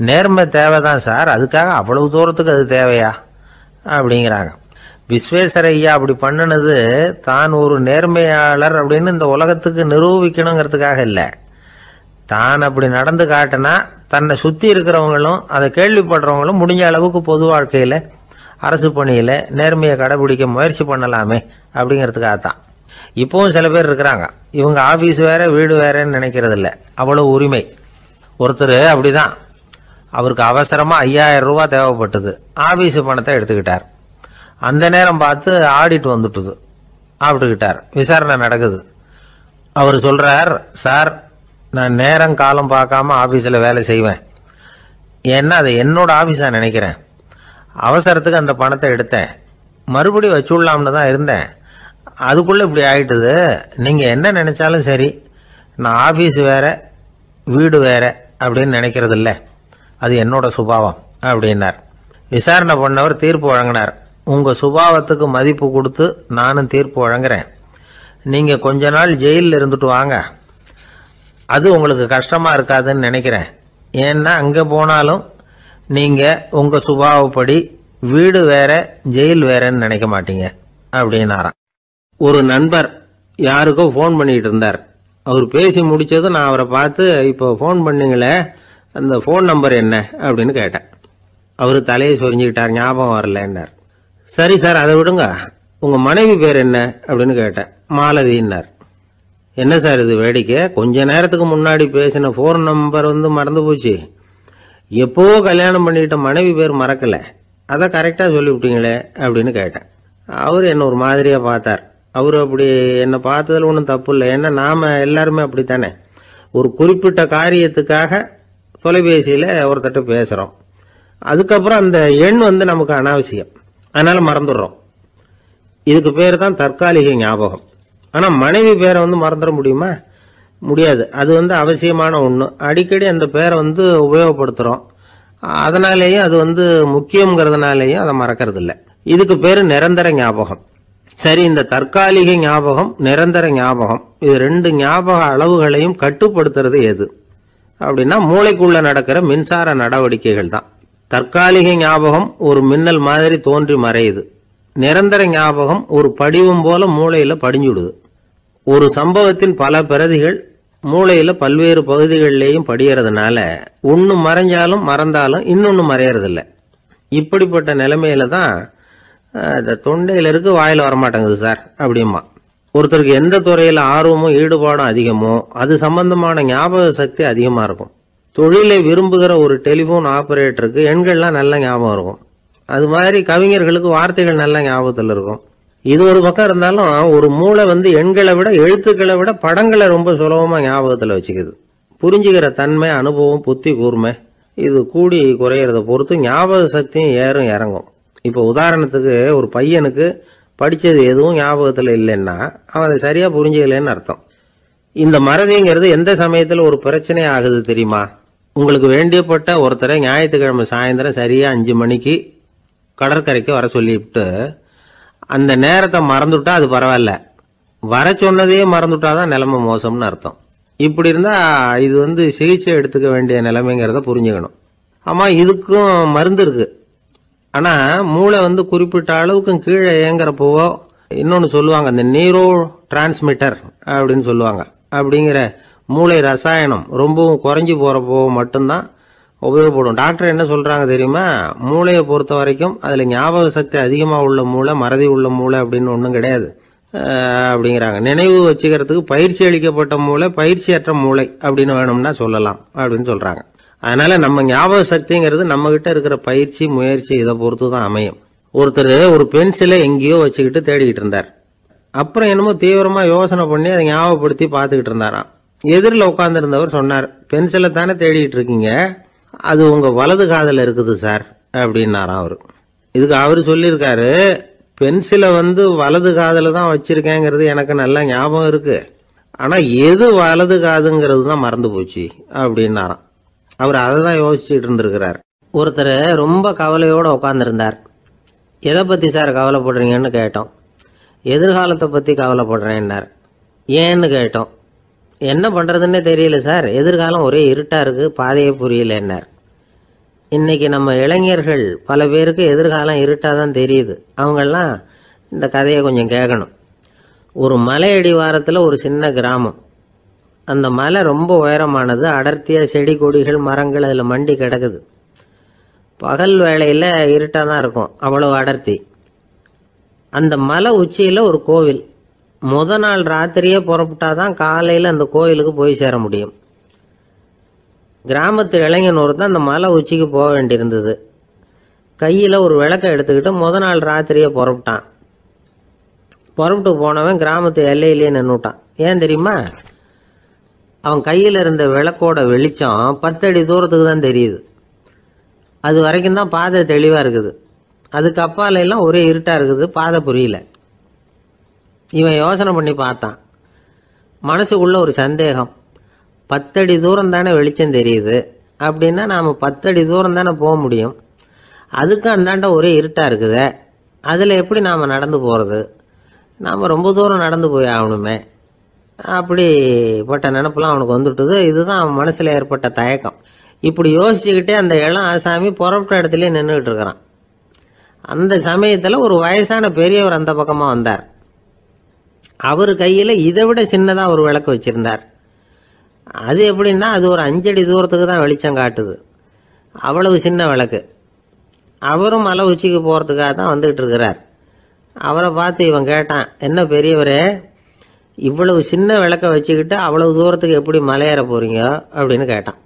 நேர்மை தேவைதான் சார், அதுக்காக அவ்வளவு தூரத்துக்கு அது தேவையா அப்படிங்கிறாங்க. விஸ்வேஸ்வரய்யா அப்படி பண்ணினது தான் ஒரு நேர்மையாளர் அப்படின்னு இந்த உலகத்துக்கு நிரூபிக்கணுங்கிறதுக்காக இல்லை. தான் அப்படி நடந்து காட்டினா தன்னை சுற்றி இருக்கிறவங்களும் அதை கேள்விப்படுறவங்களும் முடிஞ்ச அளவுக்கு பொது வாழ்க்கையில், அரசு பணியில் நேர்மையை கடைபிடிக்க முயற்சி பண்ணலாமே அப்படிங்கிறதுக்காகத்தான். இப்போவும் சில பேர் இருக்கிறாங்க, இவங்க ஆஃபீஸ் வேற வீடு வேறன்னு நினைக்கிறது இல்லை, அவ்வளோ உரிமை. ஒருத்தர் அப்படிதான், அவருக்கு அவசரமாக 5000 ரூபா தேவைப்பட்டது. ஆஃபீஸ் பணத்தை எடுத்துக்கிட்டார். அந்த நேரம் பார்த்து ஆடிட் வந்துட்டுது. ஆப்பிட்டுக்கிட்டார். விசாரணை நடக்குது. அவர் சொல்கிறார், சார் நான் நேரம் காலம் பார்க்காம ஆஃபீஸில் வேலை செய்வேன். ஏன்னா அதை என்னோட ஆஃபீஸாக நினைக்கிறேன். அவசரத்துக்கு அந்த பணத்தை எடுத்தேன், மறுபடியும் வச்சுடலாம்னு தான் இருந்தேன். அதுக்குள்ளே இப்படி ஆகிட்டுது. நீங்கள் என்ன நினச்சாலும் சரி, நான் ஆஃபீஸ் வேற வீடு வேற அப்படின்னு நினைக்கிறது இல்லை, அது என்னோட சுபாவம் அப்படின்னார். விசாரணை பண்ணவர் தீர்ப்பு வழங்கினார். உங்கள் சுபாவத்துக்கு மதிப்பு கொடுத்து நானும் தீர்ப்பு வழங்குறேன். நீங்கள் கொஞ்ச நாள் ஜெயிலில் இருந்துட்டு வாங்க, அது உங்களுக்கு கஷ்டமாக இருக்காதுன்னு நினைக்கிறேன். ஏன்னா அங்கே போனாலும் நீங்கள் உங்கள் சுபாவப்படி வீடு வேற ஜெயில் வேறன்னு நினைக்க மாட்டீங்க அப்படின்னாராம். ஒரு நண்பர் யாருக்கோ ஃபோன் பண்ணிகிட்டு இருந்தார். அவர் பேசி முடித்ததும் நான் அவரை பார்த்து, இப்போ ஃபோன் பண்ணீங்களே அந்த ஃபோன் நம்பர் என்ன அப்படின்னு கேட்டேன். அவர் தலையை சொரிஞ்சுக்கிட்டார், ஞாபகம் வரலன்னார். சரி சார் அதை விடுங்க, உங்கள் மனைவி பேர் என்ன அப்படின்னு கேட்டேன். மாலதின்னார். என்ன சார் இது வேடிக்கை, கொஞ்ச நேரத்துக்கு முன்னாடி பேசின ஃபோன் நம்பர் மறந்து போச்சு. எப்போவோ கல்யாணம் பண்ணிக்கிட்ட மனைவி பேர் மறக்கலை, அதை கரெக்டாக சொல்லிவிட்டீங்களே அப்படின்னு கேட்டேன். அவர் என்ன ஒரு மாதிரியாக பார்த்தார். அவர் அப்படி என்னை பார்த்ததில் ஒன்றும் தப்பு இல்லை, ஏன்னா நாம் எல்லாருமே அப்படித்தானே. ஒரு குறிப்பிட்ட காரியத்துக்காக தொலைபேசியில் ஒருத்தட்ட பேசுகிறோம், அதுக்கப்புறம் அந்த எண் நமக்கு அனாவசியம், அதனால் மறந்துடுறோம். இதுக்கு பேர் தான் தற்காலிக ஞாபகம். ஆனால் மனைவி பேரை மறந்துட முடியுமா? முடியாது. அது அவசியமான ஒன்று. அடிக்கடி அந்த பேரை உபயோகப்படுத்துகிறோம், அதனாலேயும் அது முக்கியங்கிறதுனாலேயும் அதை மறக்கிறது இல்லை. இதுக்கு பேர் நிரந்தர ஞாபகம். சரி, இந்த தற்காலிக ஞாபகம் நிரந்தர ஞாபகம், இது 2 ஞாபக அளவுகளையும் கட்டுப்படுத்துறது எது அப்படின்னா மூளைக்குள்ள நடக்கிற மின்சார நடவடிக்கைகள் தான். தற்காலிக ஞாபகம் ஒரு மின்னல் மாதிரி தோன்றி மறையுது. நிரந்தர ஞாபகம் ஒரு படிவம் போல மூளையில படிஞ்சுடுது. ஒரு சம்பவத்தின் பல பிரதிகள் மூளையில பல்வேறு பகுதிகளிலேயும் படியறதுனால ஒன்று மறைஞ்சாலும் மறந்தாலும் இன்னொன்று மறையறதில்லை. இப்படிப்பட்ட நிலைமையில தான் தொண்டையில இருக்கு, வாயில் வரமாட்டேங்குது சார் அப்படிமா. ஒருத்தருக்கு எந்த துறையில ஆர்வமும் ஈடுபாடும் அதிகமோ அது சம்பந்தமான ஞாபக சக்தி அதிகமா இருக்கும். தொழிலை விரும்புகிற ஒரு டெலிபோன் ஆபரேட்டருக்கு எண்கள்லாம் நல்ல ஞாபகம் இருக்கும். அது மாதிரி கவிஞர்களுக்கு வார்த்தைகள் நல்ல ஞாபகத்தில் இருக்கும். இது ஒரு பக்கம் இருந்தாலும் ஒரு மூளை எண்களை விட எழுத்துக்களை விட படங்களை ரொம்ப சுலபமா ஞாபகத்தில் வச்சுக்குது. புரிஞ்சுக்கிற தன்மை, அனுபவம், புத்தி கூர்மை இது கூடி குறையிறத பொறுத்து ஞாபக சக்தியும் ஏறும் இறங்கும். இப்போ உதாரணத்துக்கு ஒரு பையனுக்கு படித்தது எதுவும் ஞாபகத்தில் இல்லைன்னா அவன் அதை சரியா புரிஞ்சுக்கலன்னு அர்த்தம். இந்த மறதிங்கிறது எந்த சமயத்தில் ஒரு பிரச்சனை ஆகுது தெரியுமா? உங்களுக்கு வேண்டியப்பட்ட ஒருத்தரை ஞாயிற்றுக்கிழமை சாயந்தரம் சரியா 5 மணிக்கு கடற்கரைக்கு வர சொல்லிவிட்டு அந்த நேரத்தை மறந்துட்டா அது பரவாயில்ல, வர சொன்னதையே மறந்துட்டாதான் நிலைமை மோசம்னு அர்த்தம். இப்படி இருந்தா இது சிகிச்சை எடுத்துக்க வேண்டிய நிலைமைங்கிறத புரிஞ்சுக்கணும். ஆமா, இதுக்கும் மருந்து இருக்கு. ஆனா மூளை குறிப்பிட்ட அளவுக்கும் கீழே இயங்குறப்போ இன்னொன்னு சொல்லுவாங்க, இந்த நியூரோ டிரான்ஸ்மிட்டர் அப்படின்னு சொல்லுவாங்க. அப்படிங்கிற மூளை ரசாயனம் ரொம்பவும் குறைஞ்சி போறப்போ மட்டும்தான் உபயோகப்படும். டாக்டர் என்ன சொல்றாங்க தெரியுமா? மூளையை பொறுத்த வரைக்கும் அதுல ஞாபக சக்தி அதிகமா உள்ள மூளை, மறதி உள்ள மூளை அப்படின்னு ஒன்றும் கிடையாது அப்படிங்கிறாங்க. நினைவு வச்சுக்கிறதுக்கு பயிற்சி அளிக்கப்பட்ட மூளை, பயிற்சியற்ற மூளை அப்படின்னு வேணும்னா சொல்லலாம் அப்படின்னு சொல்றாங்க. அதனால நம்ம ஞாபக சக்திங்கிறது நம்ம கிட்ட இருக்கிற பயிற்சி, முயற்சி இதை பொறுத்து தான் அமையும். ஒருத்தர் ஒரு பென்சிலை எங்கேயோ வச்சுக்கிட்டு தேடிக்கிட்டு இருந்தார். அப்புறம் என்னமோ தீவிரமா யோசனை பண்ணி அதை ஞாபகப்படுத்தி பார்த்துக்கிட்டு இருந்தாராம். எதிரில் உட்கார்ந்து இருந்தவர் சொன்னார், பென்சிலை தானே தேடிட்டு இருக்கீங்க, அது உங்க வலது காதில் இருக்குது சார் அப்படின்னாராம் அவரு. இதுக்கு அவரு சொல்லியிருக்காரு, பென்சிலை வலது காதில் தான் வச்சிருக்கேங்கிறது எனக்கு நல்லா ஞாபகம் இருக்கு, ஆனா எது வலது காதுங்கிறது தான் மறந்து போச்சு அப்படின்னாராம். அவர் அதை தான் யோசிச்சுட்டு இருந்திருக்கிறார். ஒருத்தர் ரொம்ப கவலையோட உட்கார்ந்துருந்தார். எதை பத்தி சார் கவலைப்படுறீங்கன்னு கேட்டோம். எதிர்காலத்தை பத்தி கவலைப்படுறேன்னார். ஏன்னு கேட்டோம். என்ன பண்றதுன்னே தெரியல சார், எதிர்காலம் ஒரே இருட்டா இருக்கு, பாதையே புரியலன்னார். இன்னைக்கு நம்ம இளைஞர்கள் பல பேருக்கு எதிர்காலம் இருட்டா தான் தெரியுது. அவங்கெல்லாம் இந்த கதையை கொஞ்சம் கேட்கணும். ஒரு மலை அடிவாரத்தில் ஒரு சின்ன கிராமம். அந்த மலை ரொம்ப உயரமானது. அடர்த்தியா செடி கொடிகள் மரங்கள் அதில் மண்டி கிடக்குது. பகல் வேளையில் இருட்டாக தான் இருக்கும், அவ்வளவு அடர்த்தி. அந்த மலை உச்சியில் ஒரு கோவில். முத நாள் ராத்திரியே புறப்பட்டாதான் காலையில் அந்த கோயிலுக்கு போய் சேர முடியும். கிராமத்து இளைஞன் ஒருத்தன் அந்த மலை உச்சிக்கு போக வேண்டியிருந்தது. கையில் ஒரு விளக்கை எடுத்துக்கிட்டு முத நாள் ராத்திரியே புறப்பட்டான். புறப்பட்டு போனவன் கிராமத்து எல்லையிலேயே நின்றுட்டான். ஏன் தெரியுமா? அவன் கையில் இருந்த விளக்கோட வெளிச்சம் 10 அடி தூரத்துக்கு தான் தெரியுது. அது வரைக்கும் தான் பாதை தெளிவாக இருக்குது. அதுக்கு அப்பால எல்லாம் ஒரே இருட்டாக இருக்குது, பாதை புரியல. இவன் யோசனை பண்ணி பார்த்தான். மனசுக்குள்ள ஒரு சந்தேகம். 10 அடி தூரம் தானே வெளிச்சம் தெரியுது, அப்படின்னா நாம் 10 அடி தூரம் தானே போக முடியும். அதுக்கு அந்தாண்ட ஒரே இருட்டாக இருக்குது, அதில் எப்படி நாம் நடந்து போகிறது? நாம் ரொம்ப தூரம் நடந்து போய் ஆகணுமே. அப்படிப்பட்ட நினப்பெல்லாம் அவனுக்கு வந்துட்டுது. இதுதான் அவன் மனசில் ஏற்பட்ட தயக்கம். இப்படி யோசிச்சுக்கிட்டே அந்த இளம் ஆசாமி புறப்பட்ட இடத்துலயே நின்றுகிட்டு இருக்கிறான். அந்த சமயத்தில் ஒரு வயசான பெரியவர் அந்த பக்கமாக வந்தார். அவர் கையில் இதை விட சின்னதாக ஒரு விளக்கு வச்சிருந்தார். அது எப்படின்னா அது ஒரு 5 அடி தூரத்துக்கு தான் வெளிச்சம் காட்டுது. அவ்வளவு சின்ன விளக்கு. அவரும் மலை உச்சிக்கு போகிறதுக்காக தான் வந்துகிட்டு இருக்கிறார். அவரை பார்த்து இவன் கேட்டான், என்ன பெரியவரே, இவ்வளவு சின்ன விளக்க வச்சுக்கிட்டு அவ்வளவு தூரத்துக்கு எப்படி மலையேற போறீங்க அப்படின்னு கேட்டான்.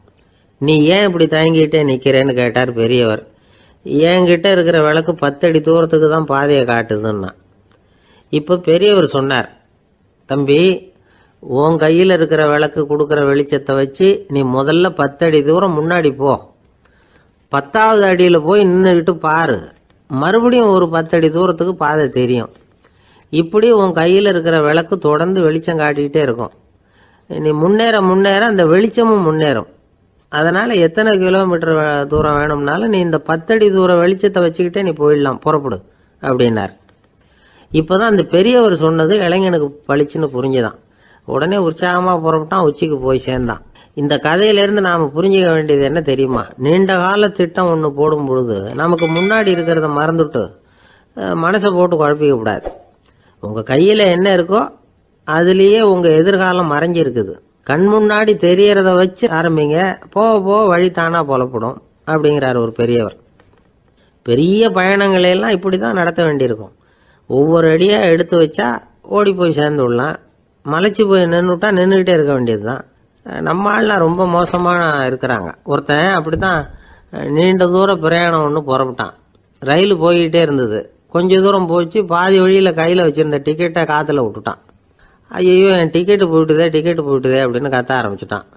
நீ ஏன் இப்படி தயங்கிட்டே நிக்கிறேன்னு கேட்டார் பெரியவர். என்கிட்ட இருக்கிற விளக்கு 10 அடி தூரத்துக்கு தான் பாதையை காட்டுதுன்னா. இப்ப பெரியவர் சொன்னார், தம்பி, உன் கையில் இருக்கிற விளக்கு கொடுக்குற வெளிச்சத்தை வச்சு நீ முதல்ல 10 அடி தூரம் முன்னாடி போ. 10வது அடியில் போய் நின்றுக்கிட்டு பாரு, மறுபடியும் ஒரு 10 அடி தூரத்துக்கு பாதை தெரியும். இப்படி உன் கையில் இருக்கிற விளக்கு தொடர்ந்து வெளிச்சம் காட்டிக்கிட்டே இருக்கும். நீ முன்னேற முன்னேற அந்த வெளிச்சமும் முன்னேறும். அதனால எத்தனை கிலோமீட்டர் தூரம் வேணும்னாலும் நீ இந்த 10 அடி தூரம் வெளிச்சத்தை வச்சுக்கிட்டே நீ போயிடலாம், புறப்படு அப்படின்னார். இப்போதான் அந்த பெரியவர் சொன்னது இளைஞனுக்கு பளிச்சுன்னு புரிஞ்சுதான். உடனே உற்சாகமாக புறப்பட்டான், உச்சிக்கு போய் சேர்ந்தான். இந்த கதையிலேருந்து நாம் புரிஞ்சுக்க வேண்டியது என்ன தெரியுமா? நீண்ட கால திட்டம் ஒன்று போடும் பொழுது நமக்கு முன்னாடி இருக்கிறத மறந்துட்டு மனசை போட்டு குழப்பிக்க கூடாது. உங்கள் கையில் என்ன இருக்கோ அதுலேயே உங்கள் எதிர்காலம் மறைஞ்சிருக்குது. கண் முன்னாடி தெரியறத வச்சு ஆரம்பிங்க, போக போக வழி தானா புலப்படும் அப்படிங்கிறார் ஒரு பெரியவர். பெரிய பயணங்களையெல்லாம் இப்படி தான் நடத்த வேண்டியிருக்கும். ஒவ்வொரு அடியாக எடுத்து வச்சா ஓடி போய் சேர்ந்து விடலாம். மலைச்சு போய் நின்றுட்டா நின்றுக்கிட்டே இருக்க வேண்டியது தான். நம்ம ஆள்லாம் ரொம்ப மோசமான இருக்கிறாங்க. ஒருத்தன் அப்படி தான் நீண்ட தூர பிரயாணம் ஒன்று புறப்பட்டான். ரயில் போய்கிட்டே இருந்தது. கொஞ்சம் தூரம் போச்சு, பாதி வழியில் கையில் வச்சுருந்த டிக்கெட்டை காற்றுல விட்டுட்டான். ஐயோ என் டிக்கெட்டு போயிட்டுதே அப்படின்னு கத்த ஆரம்பிச்சுட்டான்.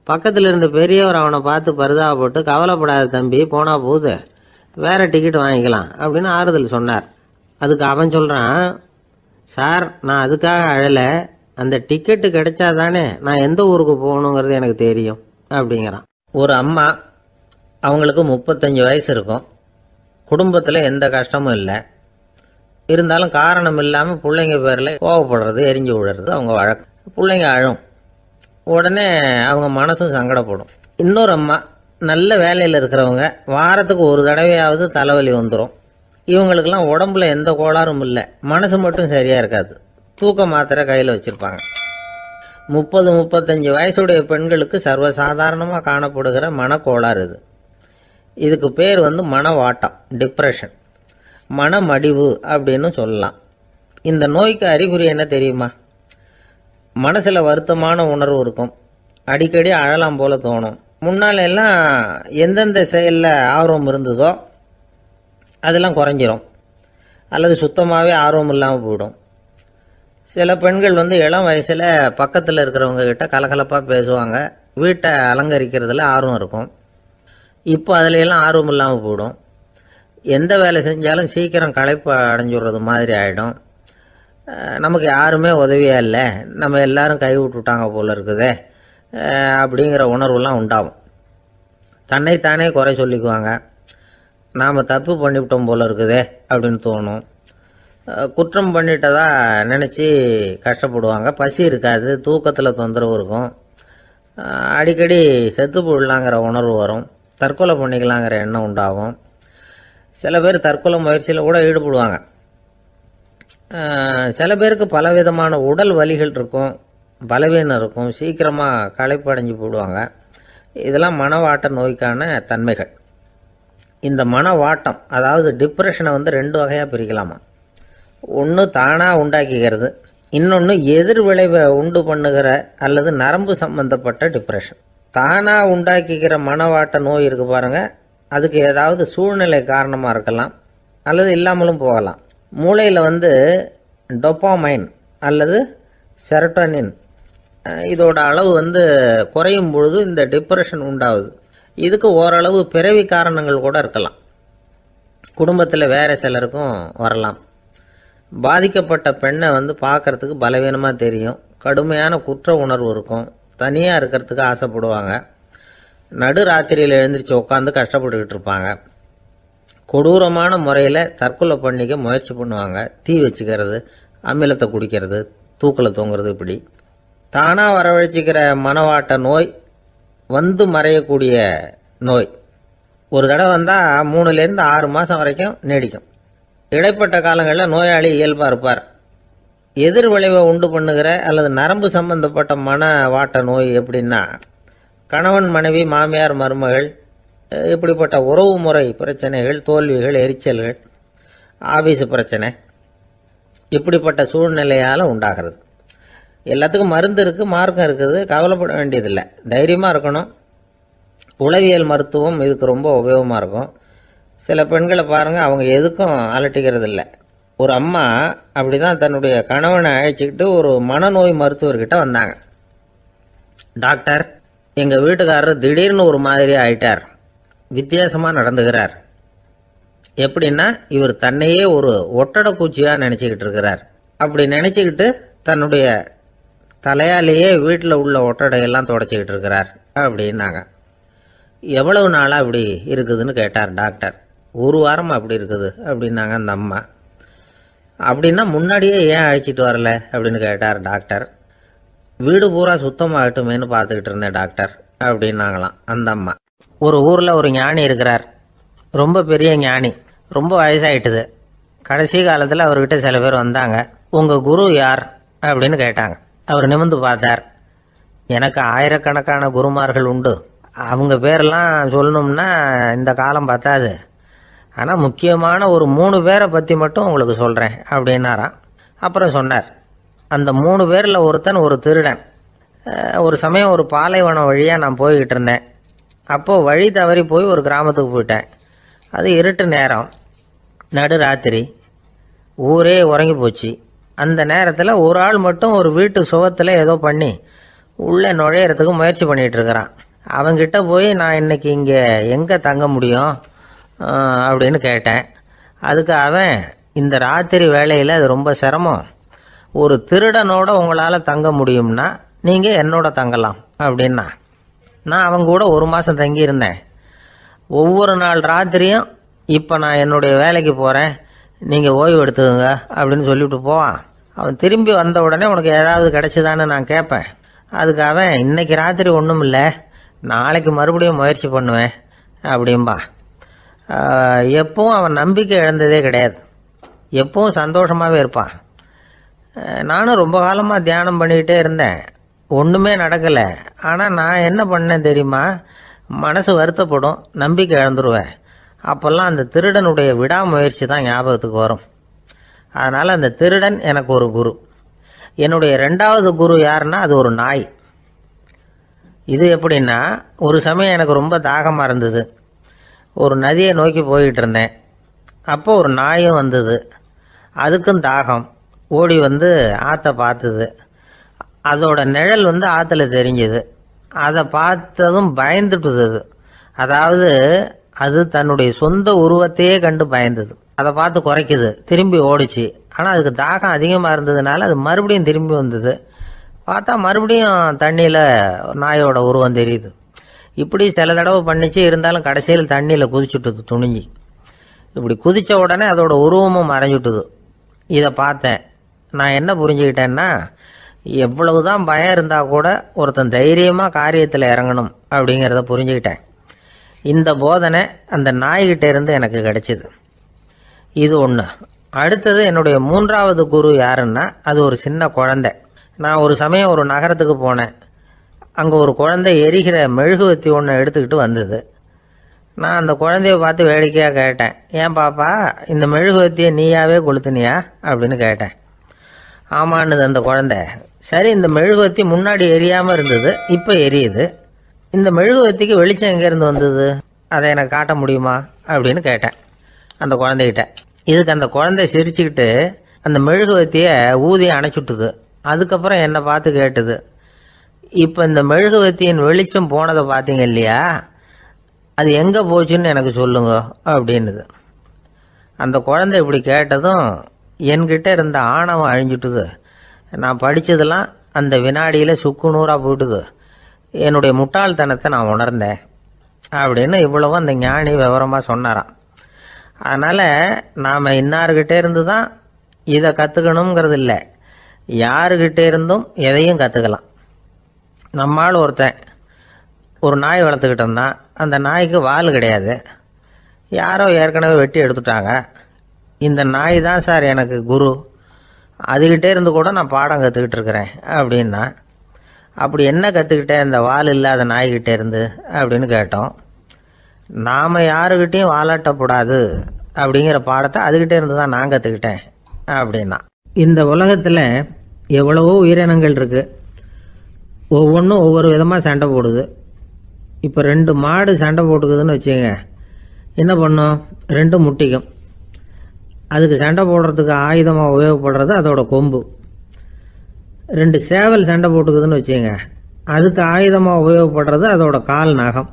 பக்கத்தில் இருந்த பெரியவர் அவனை பார்த்து பரிதாபப்பட்டு, கவலைப்படாத தம்பி, போனா போகுது, வேற டிக்கெட் வாங்கிக்கலாம் அப்படின்னு ஆறுதல் சொன்னார். அதுக்கு அவன் சொல்கிறான், சார் நான் அதுக்காக அழலை, அந்த டிக்கெட்டு கிடைச்சாதானே நான் எந்த ஊருக்கு போகணுங்கிறது எனக்கு தெரியும் அப்படிங்கிறான். ஒரு அம்மா, அவங்களுக்கு 35 வயசு இருக்கும். குடும்பத்தில் எந்த கஷ்டமும் இல்லை. இருந்தாலும் காரணம் இல்லாமல் பிள்ளைங்க பேரில் கோவப்படுறது, எரிஞ்சு விடுறது அவங்க வழக்கம். பிள்ளைங்க அழும். உடனே அவங்க மனசும் சங்கடப்படும். இன்னொரு அம்மா, நல்ல வேலையில் இருக்கிறவங்க, வாரத்துக்கு ஒரு தடவையாவது தலைவலி வந்துடும். இவங்களுக்கெல்லாம் உடம்புல எந்த கோளாறும் இல்லை, மனசு மட்டும் சரியாக இருக்காது. தூக்க மாத்திரை கையில் வச்சுருப்பாங்க. 30-35 வயசுடைய பெண்களுக்கு சர்வசாதாரணமாக காணப்படுகிற மனக்கோளாறு இது. இதுக்கு பேர் மனவாட்டம், டிப்ரெஷன், மனமடிவு அப்படின்னு சொல்லலாம். இந்த நோய்க்கு அறிகுறி என்ன தெரியுமா? மனசில் வருத்தமான உணர்வு இருக்கும். அடிக்கடி அழலாம் போல தோணும். முன்னால எல்லாம் எந்தெந்த செயலில் ஆர்வம் இருந்ததோ அதெல்லாம் குறைஞ்சிரும், அல்லது சுத்தமாகவே ஆர்வம் இல்லாமல் போயிடும். சில பெண்கள் இளம் வயசில் பக்கத்தில் இருக்கிறவங்க கிட்ட கலகலப்பாக பேசுவாங்க, வீட்டை அலங்கரிக்கிறதுல ஆர்வம் இருக்கும். இப்போ அதிலெல்லாம் ஆர்வம் இல்லாமல் போயிடும். எந்த வேலை செஞ்சாலும் சீக்கிரம் களைப்பு அடைஞ்சுடுறது மாதிரி ஆகிடும். நமக்கு யாருமே உதவியாக இல்லை, நம்ம எல்லாரும் கை விட்டுட்டாங்க போல இருக்குதே அப்படிங்கிற உணர்வுலாம் உண்டாகும். தன்னைத்தானே குறை சொல்லிக்குவாங்க. நாம் தப்பு பண்ணிவிட்டோம் போல இருக்குதே அப்படின்னு தோணும். குற்றம் பண்ணிட்டதா நினச்சி கஷ்டப்படுவாங்க. பசி இருக்காது, தூக்கத்தில் தொந்தரவு இருக்கும். அடிக்கடி செத்து போடலாங்கிற உணர்வு வரும். தற்கொலை பண்ணிக்கலாங்கிற எண்ணம் உண்டாகும். சில பேர் தற்கொலை முயற்சியில் கூட ஈடுபடுவாங்க. சில பேருக்கு பலவிதமான உடல் வலிகள் இருக்கும், பலவீனம் இருக்கும், சீக்கிரமாக களைப்படைஞ்சு போடுவாங்க. இதெல்லாம் மனவாட்ட நோய்க்கான தன்மைகள். இந்த மனவாட்டம், அதாவது டிப்ரெஷனை 2 வகையாக பிரிக்கலாமா. ஒன்று தானாக உண்டாக்கிக்கிறது, இன்னொன்று எதிர் விளைவை உண்டு பண்ணுகிற அல்லது நரம்பு சம்பந்தப்பட்ட டிப்ரெஷன். தானாக உண்டாக்கிக்கிற மனவாட்ட நோய் இருக்கு பாருங்க, அதுக்கு ஏதாவது சூழ்நிலை காரணமாக இருக்கலாம், அல்லது இல்லாமலும் போகலாம். மூளையில் டொப்பாமைன் அல்லது செரட்டோனின் இதோட அளவு குறையும் பொழுது இந்த டிப்ரெஷன் உண்டாகுது. இதுக்கு ஓரளவு பிறவி காரணங்கள் கூட இருக்கலாம். குடும்பத்தில் வேற சிலருக்கும் வரலாம். பாதிக்கப்பட்ட பெண்ணை பார்க்கறதுக்கு பலவீனமாக தெரியும், கடுமையான குற்ற உணர்வு இருக்கும், தனியாக இருக்கிறதுக்கு ஆசைப்படுவாங்க, நடு ராத்திரியில் எழுந்திரிச்சு உட்காந்து கஷ்டப்பட்டுக்கிட்டு இருப்பாங்க, கொடூரமான முறையில் தற்கொலை பண்ணிக்க முயற்சி பண்ணுவாங்க, தீ வச்சுக்கிறது, அமிலத்தை குடிக்கிறது, தூக்கில் தொங்குறது. இப்படி தானாக வரவழைச்சிக்கிற மனவாட்ட நோய் மறையக்கூடிய நோய். ஒரு தடவை வந்தால் 3லேருந்து 6 மாதம் வரைக்கும் நீடிக்கும். இடைப்பட்ட காலங்களில் நோயாளி இயல்பாக இருப்பார். எதிர் விளைவை உண்டு பண்ணுகிற அல்லது நரம்பு சம்பந்தப்பட்ட மனவாட்ட நோய் எப்படின்னா, கணவன் மனைவி, மாமியார் மருமகள், இப்படிப்பட்ட உறவு முறை பிரச்சனைகள், தோல்விகள், எரிச்சல்கள், ஆபீஸ் பிரச்சனை, இப்படிப்பட்ட சூழ்நிலையால் உண்டாகிறது. எல்லாத்துக்கும் மருந்து இருக்குது, மார்க்கம் இருக்குது, கவலைப்பட வேண்டியதில்லை, தைரியமாக இருக்கணும். உளவியல் மருத்துவம் இதுக்கு ரொம்ப உபயோகமாக இருக்கும். சில பெண்களை பாருங்கள், அவங்க எதுக்கும் அலட்டிக்கிறது இல்லை. ஒரு அம்மா அப்படி தான் தன்னுடைய கணவனை அழைச்சிக்கிட்டு ஒரு மனநோய் மருத்துவர்கிட்ட வந்தாங்க. டாக்டர், எங்கள் வீட்டுக்காரர் திடீர்னு ஒரு மாதிரி ஆயிட்டார், வித்தியாசமாக நடந்துகிறார். எப்படின்னா, இவர் தன்னையே ஒரு ஒட்டடை பூச்சியாக நினச்சிக்கிட்டு இருக்கிறார். அப்படி நினச்சிக்கிட்டு தன்னுடைய தலையாலேயே வீட்டில் உள்ள ஒட்டடையெல்லாம் தொடச்சிக்கிட்டு இருக்கிறார் அப்படின்னாங்க. எவ்வளவு நாளாக அப்படி இருக்குதுன்னு கேட்டார் டாக்டர். 1 வாரமாக அப்படி இருக்குது அப்படின்னாங்க அந்த அம்மா. அப்படின்னா முன்னாடியே ஏன் அழைச்சிட்டு வரல அப்படின்னு கேட்டார் டாக்டர். வீடு பூரா சுத்தமாகட்டுமேனு பார்த்துக்கிட்டு இருந்தேன் டாக்டர் அப்படின்னாங்களாம் அந்த அம்மா. ஒரு ஊரில் ஒரு ஞானி இருக்கிறார், ரொம்ப பெரிய ஞானி, ரொம்ப வயசாயிட்டுது. கடைசி காலத்தில் அவர்கிட்ட சில பேர் வந்தாங்க. உங்கள் குரு யார் அப்படின்னு கேட்டாங்க. அவர் நிமிர்ந்து பார்த்தார். எனக்கு ஆயிரக்கணக்கான குருமார்கள் உண்டு, அவங்க பேரெல்லாம் சொல்லணும்னா இந்த காலம் பத்தாது, ஆனால் முக்கியமான ஒரு 3 பேரை பற்றி மட்டும் உங்களுக்கு சொல்கிறேன் அப்படின்னாராம். அப்புறம் சொன்னார், அந்த 3 பேரில் ஒருத்தன் ஒரு திருடன். ஒரு சமயம் ஒரு பாலைவனம் வழியாக நான் போய்கிட்டு இருந்தேன். அப்போது வழி தவறி போய் ஒரு கிராமத்துக்கு போயிட்டேன். அது இருட்டு நேரம், நடு ராத்திரி, ஊரே உறங்கி போச்சு. அந்த நேரத்தில் ஒரு ஆள் மட்டும் ஒரு வீட்டு சுவத்தில் ஏதோ பண்ணி உள்ளே நுழையிறதுக்கு முயற்சி பண்ணிகிட்டு இருக்கிறான். அவங்கிட்ட போய் நான் இன்னைக்கு இங்கே எங்கே தங்க முடியும் அப்படின்னு கேட்டேன். அதுக்கு அவன், இந்த ராத்திரி வேளையில் அது ரொம்ப சிரமம், ஒரு திருடனோட உங்களால் தங்க முடியும்னா நீங்கள் என்னோட தங்கலாம் அப்படின்னா. நான் அவங்க கூட 1 மாதம் தங்கியிருந்தேன். ஒவ்வொரு நாள் ராத்திரியும் இப்போ நான் என்னுடைய வேலைக்கு போகிறேன், நீங்கள் ஓய்வு எடுத்துக்கோங்க அப்படின்னு சொல்லிவிட்டு போவான். அவன் திரும்பி வந்த உடனே உனக்கு ஏதாவது கிடைச்சிதான்னு நான் கேட்பேன். அதுக்கு அவன், இன்னைக்கு ராத்திரி ஒன்றும் இல்லை, நாளைக்கு மறுபடியும் முயற்சி பண்ணுவேன் அப்படின்பா. எப்பவும் அவன் நம்பிக்கை இழந்ததே கிடையாது, எப்பவும் சந்தோஷமாகவே இருப்பான். நானும் ரொம்ப காலமாக தியானம் பண்ணிக்கிட்டே இருந்தேன், ஒன்றுமே நடக்கலை. ஆனால் நான் என்ன பண்ணேன் தெரியுமா, மனசு வருத்தப்படும், நம்பிக்கை இழந்துருவேன். அப்போல்லாம் அந்த திருடனுடைய விடாமுயற்சி தான் ஞாபகத்துக்கு வரும். அதனால் அந்த திருடன் எனக்கு ஒரு குரு. என்னுடைய 2வது குரு யாருன்னா அது ஒரு நாய். இது எப்படின்னா, ஒரு சமயம் எனக்கு ரொம்ப தாகமாக இருந்தது. ஒரு நதியை நோக்கி போய்கிட்டு இருந்தேன். அப்போ ஒரு நாயும் வந்தது. அதுக்கும் தாகம். ஓடி வந்து ஆற்றை பார்த்தது. அதோட நிழல் வந்து ஆற்றுல தெரிஞ்சுது. அதை பார்த்ததும் பயந்துட்டுது. அதாவது அது தன்னுடைய சொந்த உருவத்தையே கண்டு பயந்தது. அதை பார்த்து குறைக்குது, திரும்பி ஓடிச்சு. ஆனால் அதுக்கு தாகம் அதிகமாக இருந்ததுனால அது மறுபடியும் திரும்பி வந்தது. பார்த்தா மறுபடியும் தண்ணியில் நாயோட உருவம் தெரியுது. இப்படி சில தடவை பண்ணிச்சு. இருந்தாலும் கடைசியில் தண்ணியில் குதிச்சுட்டுது துணிஞ்சி. இப்படி குதித்த உடனே அதோட உருவமும் மறைஞ்சுட்டுது. இதை பார்த்தேன். நான் என்ன புரிஞ்சுக்கிட்டேன்னா, எவ்வளவுதான் பயம் இருந்தால் கூட ஒருத்தன் தைரியமாக காரியத்தில் இறங்கணும் அப்படிங்கிறத புரிஞ்சுக்கிட்டேன். இந்த போதனை அந்த நாய்கிட்ட இருந்து எனக்கு கிடைச்சிது. இது ஒன்று. அடுத்தது என்னுடைய 3வது குரு யாருன்னா அது ஒரு சின்ன குழந்தை. நான் ஒரு சமயம் ஒரு நகரத்துக்கு போனேன். அங்கே ஒரு குழந்தை எரிகிற மெழுகுவத்தி ஒன்று எடுத்துக்கிட்டு வந்தது. நான் அந்த குழந்தைய பார்த்து வேடிக்கையாக கேட்டேன், ஏன் பாப்பா இந்த மெழுகுவத்தியை நீயாவே கொளுத்துனியா அப்படின்னு கேட்டேன். ஆமான்னுது அந்த குழந்தை. சரி, இந்த மெழுகுவத்தி முன்னாடி எரியாமல் இருந்தது, இப்போ எரியுது. இந்த மெழுகுவத்திக்கு வெளிச்சம் எங்கேருந்து வந்தது, அதை எனக்கு காட்ட முடியுமா அப்படின்னு கேட்டேன் அந்த குழந்தைகிட்ட. இதுக்கு அந்த குழந்தை சிரிச்சுக்கிட்டு அந்த மெழுகுவத்தியை ஊதி அணைச்சுட்டுது. அதுக்கப்புறம் என்னை பார்த்து கேட்டுது, இப்போ இந்த மெழுகுவத்தியின் வெளிச்சம் போனதை பார்த்தீங்க இல்லையா, அது எங்கே போச்சுன்னு எனக்கு சொல்லுங்க அப்படின்னுது. அந்த குழந்தை இப்படி கேட்டதும் என்கிட்ட இருந்த ஆணவம் அழிஞ்சுட்டுது. நான் படித்ததெல்லாம் அந்த வினாடியில் சுக்கு நூறாக போயிட்டுது. என்னுடைய முட்டாள்தனத்தை நான் உணர்ந்தேன் அப்படின்னு இவ்வளவும் அந்த ஞானி விவரமாக சொன்னாராம். அதனால் நாம் இன்னார்கிட்டே இருந்து தான் இதை கற்றுக்கணுங்கிறது இல்லை, யாருக்கிட்டே இருந்தும் எதையும் கற்றுக்கலாம். நம்மால் ஒருத்தன் ஒரு நாய் வளர்த்துக்கிட்டு இருந்தான். அந்த நாய்க்கு வால் கிடையாது. யாரோ ஏற்கனவே வெட்டி எடுத்துட்டாங்க. இந்த நாய் தான் சார் எனக்கு குரு, அதுகிட்டே இருந்து கூட நான் பாடம் கற்றுக்கிட்டு இருக்கிறேன் அப்படின்னா. அப்படி என்ன கற்றுக்கிட்டேன் இந்த வால் இல்லாத நாய்கிட்டே இருந்து அப்படின்னு கேட்டோம். நாம் யாருக்கிட்டையும் வாலாட்டக்கூடாது அப்படிங்கிற பாடத்தை அதுகிட்டே இருந்து தான் நான் கற்றுக்கிட்டேன் அப்படின்னா. இந்த உலகத்தில் எவ்வளவோ உயிரினங்கள் இருக்குது, ஒவ்வொன்றும் ஒவ்வொரு விதமாக சண்டை போடுது. இப்போ 2 மாடு சண்டை போட்டுக்குதுன்னு வச்சுங்க, என்ன பண்ணும், 2 முட்டிக்கும். அதுக்கு சண்டை போடுறதுக்கு ஆயுதமாக உபயோகப்படுறது அதோட கொம்பு. 2 சேவல் சண்டை போட்டுக்குதுன்னு வச்சுங்க, அதுக்கு ஆயுதமாக உபயோகப்படுறது அதோட கால் நகம்.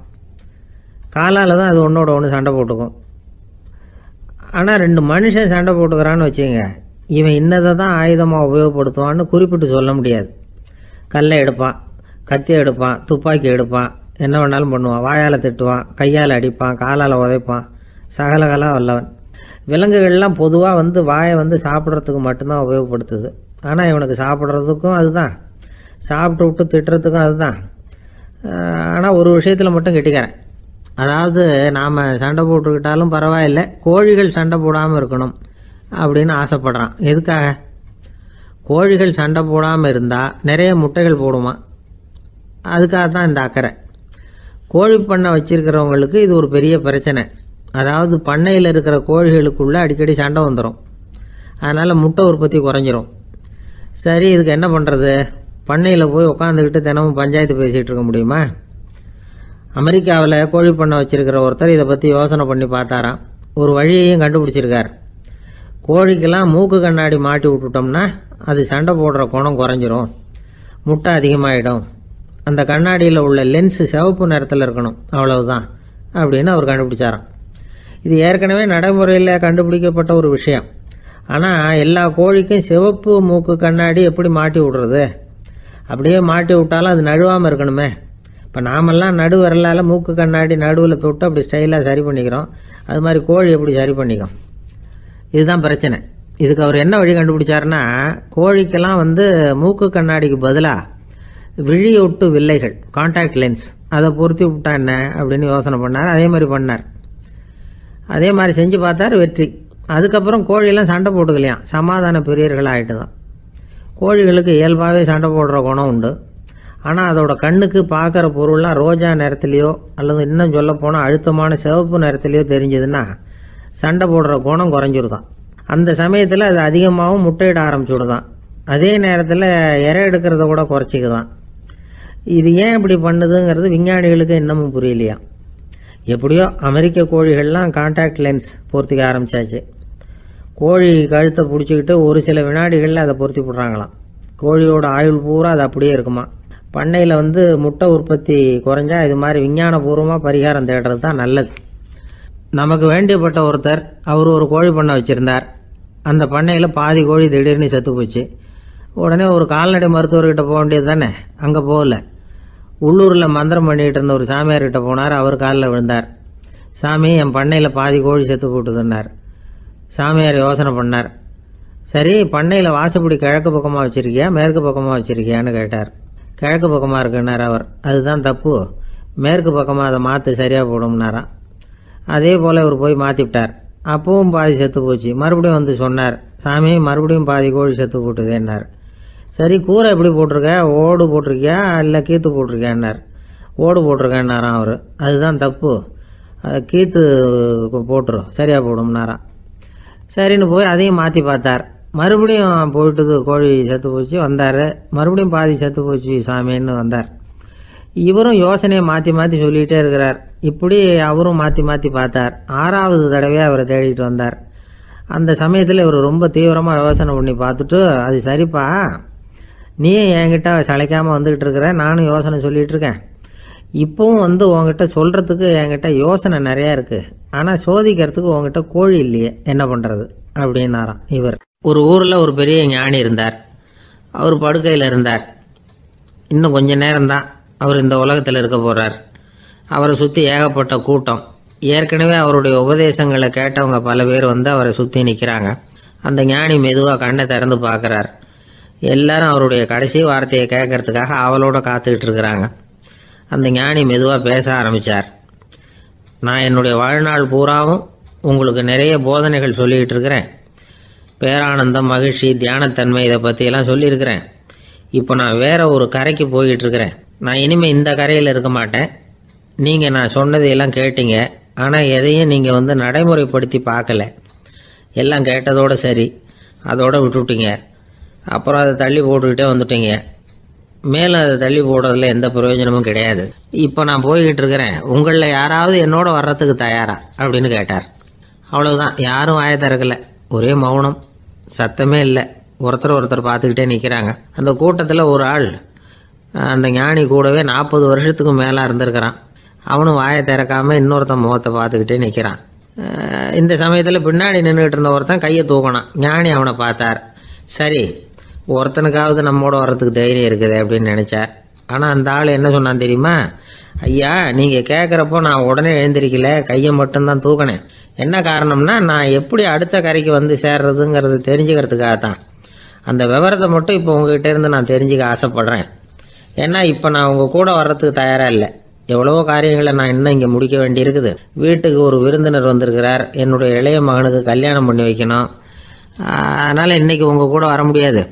காலால் தான் அது ஒன்றோட ஒன்று சண்டை போட்டுக்கும். ஆனால் 2 மனுஷன் சண்டை போட்டுக்கிறான்னு வச்சுங்க, இவன் இன்னதை தான் ஆயுதமாக உபயோகப்படுத்துவான்னு குறிப்பிட்டு சொல்ல முடியாது. கல்லை எடுப்பான், கத்தி எடுப்பான், துப்பாக்கி எடுப்பான், என்ன வேணாலும் பண்ணுவான். வாயால் திட்டுவான், கையால் அடிப்பான், காலால் உதைப்பான், சகலகலா வல்லவன். விலங்குகள்லாம் பொதுவாக வாயை சாப்பிட்றதுக்கு மட்டும்தான் உபயோகப்படுத்துது. ஆனால் இவனுக்கு சாப்பிட்றதுக்கும் அதுதான், சாப்பிட்டு விட்டு திட்டுறதுக்கும் அதுதான். ஆனால் ஒரு விஷயத்தில் மட்டும் கெட்டிக்கிறேன். அதாவது நாம் சண்டை போட்டுக்கிட்டாலும் பரவாயில்லை, கோழிகள் சண்டை போடாமல் இருக்கணும் அப்படின்னு ஆசைப்படுறான். எதுக்காக? கோழிகள் சண்டை போடாமல் இருந்தால் நிறைய முட்டைகள் போடுமா, அதுக்காக தான் இந்த அக்கறை. கோழி பண்ணை வச்சிருக்கிறவங்களுக்கு இது ஒரு பெரிய பிரச்சனை. அதாவது பண்ணையில் இருக்கிற கோழிகளுக்குள்ளே அடிக்கடி சண்டை வந்துடும். அதனால் முட்டை உற்பத்தி குறைஞ்சிரும். சரி, இதுக்கு என்ன பண்ணுறது? பண்ணையில் போய் உட்காந்துக்கிட்டு தினமும் பஞ்சாயத்து பேசிகிட்டு இருக்க முடியுமா? அமெரிக்காவில் கோழி பண்ணை வச்சுருக்கிற ஒருத்தர் இதை பற்றி யோசனை பண்ணி பார்த்தாராம். ஒரு வழியையும் கண்டுபிடிச்சிருக்கார். கோழிக்கெல்லாம் மூக்கு கண்ணாடி மாட்டி விட்டுட்டோம்னா அது சண்டை போடுற குணம் குறைஞ்சிரும், முட்டை அதிகமாகிடும். அந்த கண்ணாடியில் உள்ள லென்ஸு சிவப்பு நிறத்தில் இருக்கணும், அவ்வளவுதான் அப்படின்னு அவர் கண்டுபிடிச்சாராம். இது ஏற்கனவே நடைமுறையில் கண்டுபிடிக்கப்பட்ட ஒரு விஷயம். ஆனால் எல்லா கோழிக்கும் சிவப்பு மூக்கு கண்ணாடி எப்படி மாட்டி விடுறது? அப்படியே மாட்டி விட்டாலும் அது நழுவாமல் இருக்கணுமே. இப்போ நாமெல்லாம் நடு விரலால் மூக்கு கண்ணாடி நடுவில் தொட்டு அப்படி ஸ்டைலாக சரி பண்ணிக்கிறோம். அது மாதிரி கோழி எப்படி சரி பண்ணிக்கும்? இதுதான் பிரச்சனை. இதுக்கு அவர் என்ன வழி கண்டுபிடிச்சாருன்னா, கோழிக்கெல்லாம் மூக்கு கண்ணாடிக்கு பதிலாக விழியொட்டு வில்லைகள், கான்டாக்ட் லென்ஸ், அதை பொருத்தி விட்டா என்ன அப்படின்னு யோசனை பண்ணார். அதே மாதிரி பண்ணார். அதே மாதிரி செஞ்சு பார்த்தார், வெற்றி. அதுக்கப்புறம் கோழியெல்லாம் சண்டை போட்டுக்கலையாம், சமாதான பிரியர்கள் ஆகிட்டு தான். கோழிகளுக்கு இயல்பாகவே சண்டை போடுற குணம் உண்டு. ஆனால் அதோட கண்ணுக்கு பார்க்குற பொருள்லாம் ரோஜா நிறத்துலையோ அல்லது இன்னும் சொல்ல போனால் அழுத்தமான சிவப்பு நிறத்துலையோ தெரிஞ்சதுன்னா சண்டை போடுற குணம் குறைஞ்சிருதான். அந்த சமயத்தில் அது அதிகமாகவும் முட்டையிட ஆரம்பிச்சுடுதான். அதே நேரத்தில் இறை எடுக்கிறத கூட குறைச்சிக்குதான். இது ஏன் இப்படி பண்ணுதுங்கிறது விஞ்ஞானிகளுக்கு இன்னமும் புரியலையா. எப்படியோ அமெரிக்க கோழிகள்லாம் கான்டாக்ட் லென்ஸ் பொருத்திக்க ஆரம்பித்தாச்சு. கோழி கழுத்தை பிடிச்சிக்கிட்டு ஒரு சில வினாடிகளில் அதை பொருத்தி விட்றாங்களாம். கோழியோட ஆயுள் பூரா அது அப்படியே இருக்குமா. பண்ணையில் முட்டை உற்பத்தி குறைஞ்சா இது மாதிரி விஞ்ஞானபூர்வமாக பரிகாரம் தேடுறது தான் நல்லது. நமக்கு வேண்டியப்பட்ட ஒருத்தர், அவர் ஒரு கோழி பண்ணை வச்சுருந்தார். அந்த பண்ணையில் பாதி கோழி திடீர்னு செத்து போச்சு. உடனே ஒரு கால்நடை மருத்துவர்கிட்ட போக வேண்டியது தானே. அங்கே போகல. உள்ளூரில் மந்திரம் பண்ணிகிட்டு இருந்த ஒரு சாமியார்கிட்ட போனார். அவர் காலில் விழுந்தார். சாமி, என் பண்ணையில் பாதி கோழி செத்து போட்டுதுன்னார். சாமியார் யோசனை பண்ணார். சரி, பண்ணையில் வாசப்படி கிழக்கு பக்கமாக வச்சுருக்கியா மேற்கு பக்கமாக வச்சுருக்கியான்னு கேட்டார். கிழக்கு பக்கமாக இருக்குன்னார் அவர். அதுதான் தப்பு, மேற்கு பக்கமாக அதை மாற்று சரியாக போடும்னாராம். அதே போல் இவர் போய் மாற்றிவிட்டார். அப்பவும் பாதி செத்து போச்சு. மறுபடியும் சொன்னார், சாமி மறுபடியும் பாதி கோழி செத்து போட்டுதேன்னார். சரி, கூரை எப்படி போட்டிருக்க? ஓடு போட்டிருக்கியா இல்லை கீத்து போட்டிருக்கியான்னார். ஓடு போட்டிருக்கேன்னாராம் அவர். அதுதான் தப்பு, கீத்து போட்டுரும் சரியாக போடும்னாராம். சரின்னு போய் அதையும் மாற்றி பார்த்தார். மறுபடியும் போயிட்டுது, கோழி செத்து போச்சு. வந்தார். மறுபடியும் பாதி செத்து போச்சு சாமின்னு வந்தார். இவரும் யோசனையை மாற்றி மாற்றி சொல்லிகிட்டே இருக்கிறார். இப்படி அவரும் மாற்றி மாற்றி பார்த்தார். 6வது தடவையாக அவரை தேடிட்டு வந்தார். அந்த சமயத்தில் இவர் ரொம்ப தீவிரமாக யோசனை பண்ணி பார்த்துட்டு, அது சரிப்பா, நீ என்கிட்ட சளைக்காமல் வந்துக்கிட்டு இருக்கிற, நானும் யோசனை சொல்லிகிட்டு இருக்கேன். இப்போவும் உங்ககிட்ட சொல்கிறதுக்கு என்கிட்ட யோசனை நிறையா இருக்குது. ஆனால் சோதிக்கிறதுக்கு உங்ககிட்ட கோழி இல்லையே, என்ன பண்ணுறது அப்படின்னாராம் இவர். ஒரு ஊரில் ஒரு பெரிய ஞானி இருந்தார். அவர் படுக்கையில் இருந்தார். இன்னும் கொஞ்ச நேரம்தான் அவர் இந்த உலகத்தில் இருக்க போகிறார். அவரை சுற்றி ஏகப்பட்ட கூட்டம். ஏற்கனவே அவருடைய உபதேசங்களை கேட்டவங்க பல பேர் அவரை சுற்றி நிற்கிறாங்க. அந்த ஞானி மெதுவாக கண்ணை திறந்து பார்க்குறார். எல்லாரும் அவருடைய கடைசி வார்த்தையை கேட்கறதுக்காக அவளோட காத்துக்கிட்டு இருக்கிறாங்க. அந்த ஞானி மெதுவாக பேச ஆரம்பித்தார். நான் என்னுடைய வாழ்நாள் பூராவும் உங்களுக்கு நிறைய போதனைகள் சொல்லிக்கிட்டு இருக்கிறேன். பேரானந்தம், மகிழ்ச்சி, தியானத்தன்மை, இதை பற்றியெல்லாம் சொல்லியிருக்கிறேன். இப்போ நான் வேற ஒரு கரைக்கு போய்கிட்டு இருக்கிறேன். நான் இனிமேல் இந்த கரையில் இருக்க மாட்டேன். நீங்கள் நான் சொன்னதையெல்லாம் கேட்டீங்க, ஆனால் எதையும் நீங்கள் நடைமுறைப்படுத்தி பார்க்கல. எல்லாம் கேட்டதோடு சரி, அதோடு விட்டுவிட்டீங்க. அப்புறம் அதை தள்ளி போட்டுக்கிட்டே வந்துட்டீங்க. மேலும் அதை தள்ளி போடுறதுல எந்த பிரயோஜனமும் கிடையாது. இப்போ நான் போய்கிட்டு இருக்கிறேன். உங்களில் யாராவது என்னோட வர்றதுக்கு தயாரா அப்படின்னு கேட்டார். அவ்வளவுதான். யாரும் வாயை திறக்கல. ஒரே மௌனம், சத்தமே இல்லை. ஒருத்தர் பார்த்துக்கிட்டே நிற்கிறாங்க. அந்த கூட்டத்தில் ஒரு ஆள் அந்த ஞானி கூடவே 40 வருஷத்துக்கு மேலே இருந்திருக்கிறான். அவனும் வாயை திறக்காமல் இன்னொருத்தன் முகத்தை பார்த்துக்கிட்டே நிற்கிறான். இந்த சமயத்தில் பின்னாடி நின்றுக்கிட்டு இருந்த ஒருத்தன் கையை தூக்கினான். ஞானி அவனை பார்த்தார். சரி, ஒருத்தனுக்காவது நம்மோட வர்றதுக்கு தைரியம் இருக்குது அப்படின்னு நினச்சார். ஆனால் அந்த ஆள் என்ன சொன்னான் தெரியுமா? ஐயா, நீங்கள் கேட்குறப்போ நான் உடனே எழுந்திருக்கல, கையை மட்டும்தான் தூக்கினேன். என்ன காரணம்னா, நான் எப்படி அடுத்த கரைக்கு சேர்றதுங்கிறது தெரிஞ்சுக்கிறதுக்காகத்தான். அந்த விவரத்தை மட்டும் இப்போ உங்ககிட்ட இருந்து நான் தெரிஞ்சுக்க ஆசைப்படுறேன். ஏன்னா இப்போ நான் உங்கள் கூட வர்றதுக்கு தயாராக இல்லை. எவ்வளவோ காரியங்களை நான் இன்னும் இங்கே முடிக்க வேண்டியிருக்குது. வீட்டுக்கு ஒரு விருந்தினர் வந்திருக்கிறார். என்னுடைய இளைய மகனுக்கு கல்யாணம் பண்ணி வைக்கணும். அதனால் இன்றைக்கி உங்கள் கூட வர முடியாது.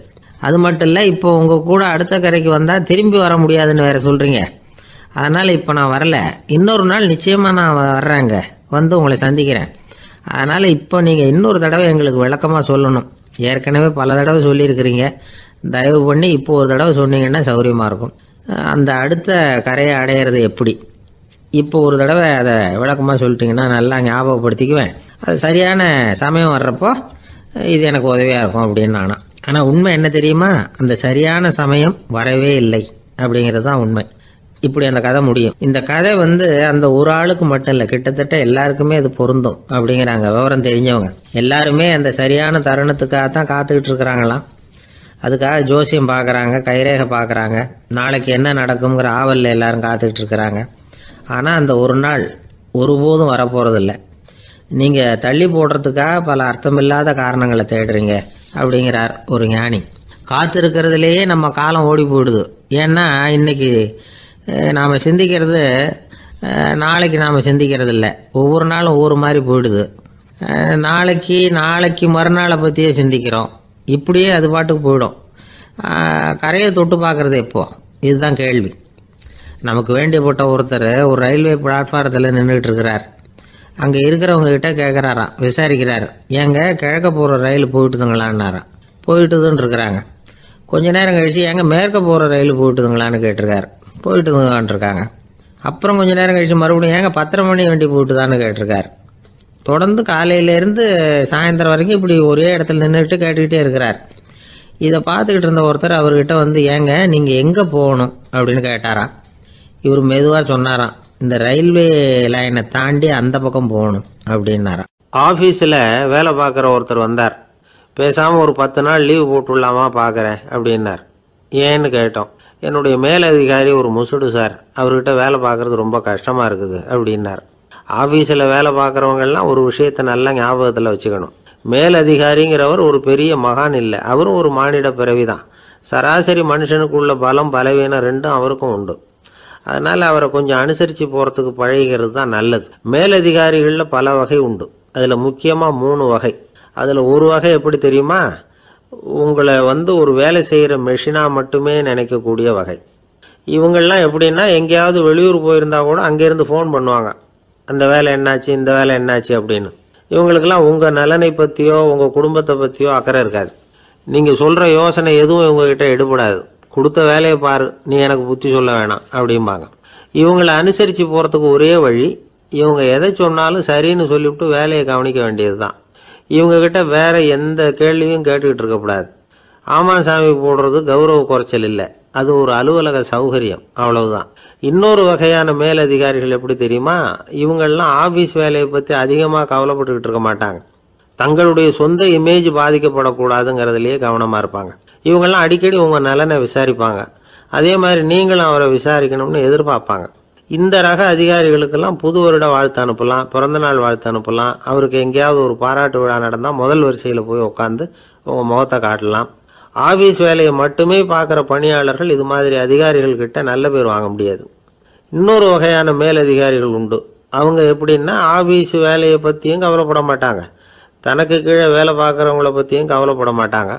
அது மட்டும் இல்லை, இப்போ உங்கள் கூட அடுத்த கரைக்கு வந்தால் திரும்பி வர முடியாதுன்னு வேறு சொல்கிறீங்க. அதனால் இப்போ நான் வரல. இன்னொரு நாள் நிச்சயமாக நான் வர்றேங்க, உங்களை சந்திக்கிறேன். அதனால் இப்போ நீங்கள் இன்னொரு தடவை எங்களுக்கு விளக்கமாக சொல்லணும். ஏற்கனவே பல தடவை சொல்லியிருக்கிறீங்க. தயவு பண்ணி இப்போ ஒரு தடவை சொன்னீங்கன்னா சௌகரியமாக இருக்கும். அந்த அடுத்த கரையை அடையிறது எப்படி, இப்போ ஒரு தடவை அதை விளக்கமாக சொல்லிட்டீங்கன்னா நல்லா ஞாபகப்படுத்திக்குவேன். அது சரியான சமயம் வர்றப்போ இது எனக்கு உதவியாக இருக்கும் அப்படின்னு நானா. ஆனால் உண்மை என்ன தெரியுமா, அந்த சரியான சமயம் வரவே இல்லை அப்படிங்கிறது தான் உண்மை. இப்படி அந்த கதை முடியும். இந்த கதை அந்த ஒரு ஆளுக்கு மட்டும் இல்லை, கிட்டத்தட்ட எல்லாருக்குமே அது பொருந்தும் அப்படிங்கிறாங்க விவரம் தெரிஞ்சவங்க. எல்லாருமே அந்த சரியான தருணத்துக்காக தான் காத்துக்கிட்டு இருக்கிறாங்களாம். அதுக்காக ஜோசியம் பார்க்குறாங்க, கைரேகை பார்க்குறாங்க, நாளைக்கு என்ன நடக்குங்கிற ஆவலில் எல்லாரும் காத்துக்கிட்டு இருக்கிறாங்க. ஆனால் அந்த ஒரு நாள் ஒருபோதும் வரப்போகிறதில்ல. நீங்கள் தள்ளி போடுறதுக்காக பல அர்த்தமில்லாத காரணங்களை தேடுறீங்க அப்படிங்கிறார் ஒரு ஞானி. காத்திருக்கிறதுலேயே நம்ம காலம் ஓடி போயிடுது. ஏன்னா இன்னைக்கு நாம் சிந்திக்கிறது நாளைக்கு நாம் சிந்திக்கிறது இல்லை. ஒவ்வொரு நாளும் ஒவ்வொரு மாதிரி போயிடுது. நாளைக்கு மறுநாளை பற்றியே சிந்திக்கிறோம். இப்படியே அது பாட்டுக்கு போயிடும். கரையை தொட்டு பார்க்குறது எப்போ, இதுதான் கேள்வி. நமக்கு வேண்டியப்பட்ட ஒருத்தர் ஒரு ரயில்வே பிளாட்ஃபாரத்தில் நின்றுட்டு இருக்கிறார். அங்கே இருக்கிறவங்க கிட்ட கேட்குறாராம், விசாரிக்கிறார், ஏங்க கிழக்க போகிற ரயில் போயிட்டுதுங்களான்னாராம். போயிட்டுதுன்னு இருக்கிறாங்க. கொஞ்ச நேரம் கழிச்சு ஏங்க மேற்க போகிற ரயில் போயிட்டுதுங்களான்னு கேட்டிருக்காரு. போயிட்டுதுங்களான் இருக்காங்க. அப்புறம் கொஞ்ச நேரம் கழிச்சு மறுபடியும் ஏங்க 10:30 மணி வண்டி போயிட்டுதான்னு கேட்டிருக்காரு. தொடர்ந்து காலையிலேருந்து சாயந்தரம் வரைக்கும் இப்படி ஒரே இடத்துல நின்றுட்டு கேட்டுக்கிட்டே இருக்கிறார். இதை பார்த்துக்கிட்டு இருந்த ஒருத்தர் அவர்கிட்ட ஏங்க நீங்கள் எங்கே போகணும் அப்படின்னு கேட்டாராம். இவர் மெதுவாக சொன்னாராம், இந்த ரயில்வே லைனை தாண்டி அந்த பக்கம் போகணும் அப்படின்னாராம். ஆஃபீஸில் வேலை பார்க்குற ஒருத்தர் வந்தார். பேசாமல் ஒரு 10 நாள் லீவ் போட்டுடலாமா பார்க்குறேன் அப்படின்னார். ஏன்னு கேட்டோம். என்னுடைய மேலதிகாரி ஒரு முசுடு சார், அவர்கிட்ட வேலை பார்க்குறது ரொம்ப கஷ்டமாக இருக்குது அப்படின்னார். ஆஃபீஸில் வேலை பார்க்குறவங்கெல்லாம் ஒரு விஷயத்தை நல்லா ஞாபகத்தில் வச்சுக்கணும். மேலதிகாரிங்கிறவர் ஒரு பெரிய மகான் இல்லை, அவரும் ஒரு மானிட பிறவி தான். சராசரி மனுஷனுக்குள்ள பலம் பலவீனம் ரெண்டும் அவருக்கும் உண்டு. அதனால் அவரை கொஞ்சம் அனுசரித்து போகிறதுக்கு பழகிறது தான் நல்லது. மேலதிகாரிகளில் பல வகை உண்டு. அதில் முக்கியமாக 3 வகை. அதில் ஒரு வகை எப்படி தெரியுமா, உங்களை ஒரு வேலை செய்கிற மெஷினாக மட்டுமே நினைக்கக்கூடிய வகை. இவங்கள்லாம் எப்படின்னா, எங்கேயாவது வெளியூர் போயிருந்தா கூட அங்கேருந்து ஃபோன் பண்ணுவாங்க, அந்த வேலை என்னாச்சு, இந்த வேலை என்னாச்சு அப்படின்னு. இவங்களுக்கெல்லாம் உங்கள் நலனை பற்றியோ உங்கள் குடும்பத்தை பற்றியோ அக்கறை இருக்காது. நீங்கள் சொல்கிற யோசனை எதுவும் இவங்ககிட்ட எடுபடாது. கொடுத்த வேலையை பாரு, நீ எனக்கு புத்தி சொல்ல வேணாம் அப்படிம்பாங்க. இவங்களை அனுசரித்து போகிறதுக்கு ஒரே வழி, இவங்க எதை சொன்னாலும் சரின்னு சொல்லிவிட்டு வேலையை கவனிக்க வேண்டியது தான். இவங்ககிட்ட வேற எந்த கேள்வியும் கேட்டுக்கிட்டு இருக்கக்கூடாது. ஆமாம் சாமி போடுறது கௌரவ குறைச்சல் இல்லை, அது ஒரு அலுவலக சௌகரியம், அவ்வளவுதான். இன்னொரு வகையான மேலதிகாரிகள் எப்படி தெரியுமா, இவங்கெல்லாம் ஆஃபீஸ் வேலையை பற்றி அதிகமாக கவலைப்பட்டுக்கிட்டு இருக்க மாட்டாங்க. தங்களுடைய சொந்த இமேஜ் பாதிக்கப்படக்கூடாதுங்கிறதுலையே கவனமாக இருப்பாங்க. இவங்கெல்லாம் அடிக்கடி உங்கள் நலனை விசாரிப்பாங்க. அதே மாதிரி நீங்களும் அவரை விசாரிக்கணும்னு எதிர்பார்ப்பாங்க. இந்த ரக அதிகாரிகளுக்கெல்லாம் புது வருட வாழ்த்து அனுப்பலாம், பிறந்தநாள் வாழ்த்து அனுப்பலாம். அவருக்கு எங்கேயாவது ஒரு பாராட்டு விழா நடந்தால் முதல் வரிசையில் போய் உட்காந்து உங்கள் முகத்தை காட்டலாம். ஆஃபீஸ் வேலையை மட்டுமே பார்க்குற பணியாளர்கள் இது மாதிரி அதிகாரிகள்கிட்ட நல்ல பேர் வாங்க முடியாது. இன்னொரு வகையான மேலதிகாரிகள் உண்டு. அவங்க எப்படின்னா, ஆஃபீஸ் வேலையை பற்றியும் கவலைப்பட மாட்டாங்க, தனக்கு கீழே வேலை பார்க்குறவங்கள பற்றியும் கவலைப்பட மாட்டாங்க.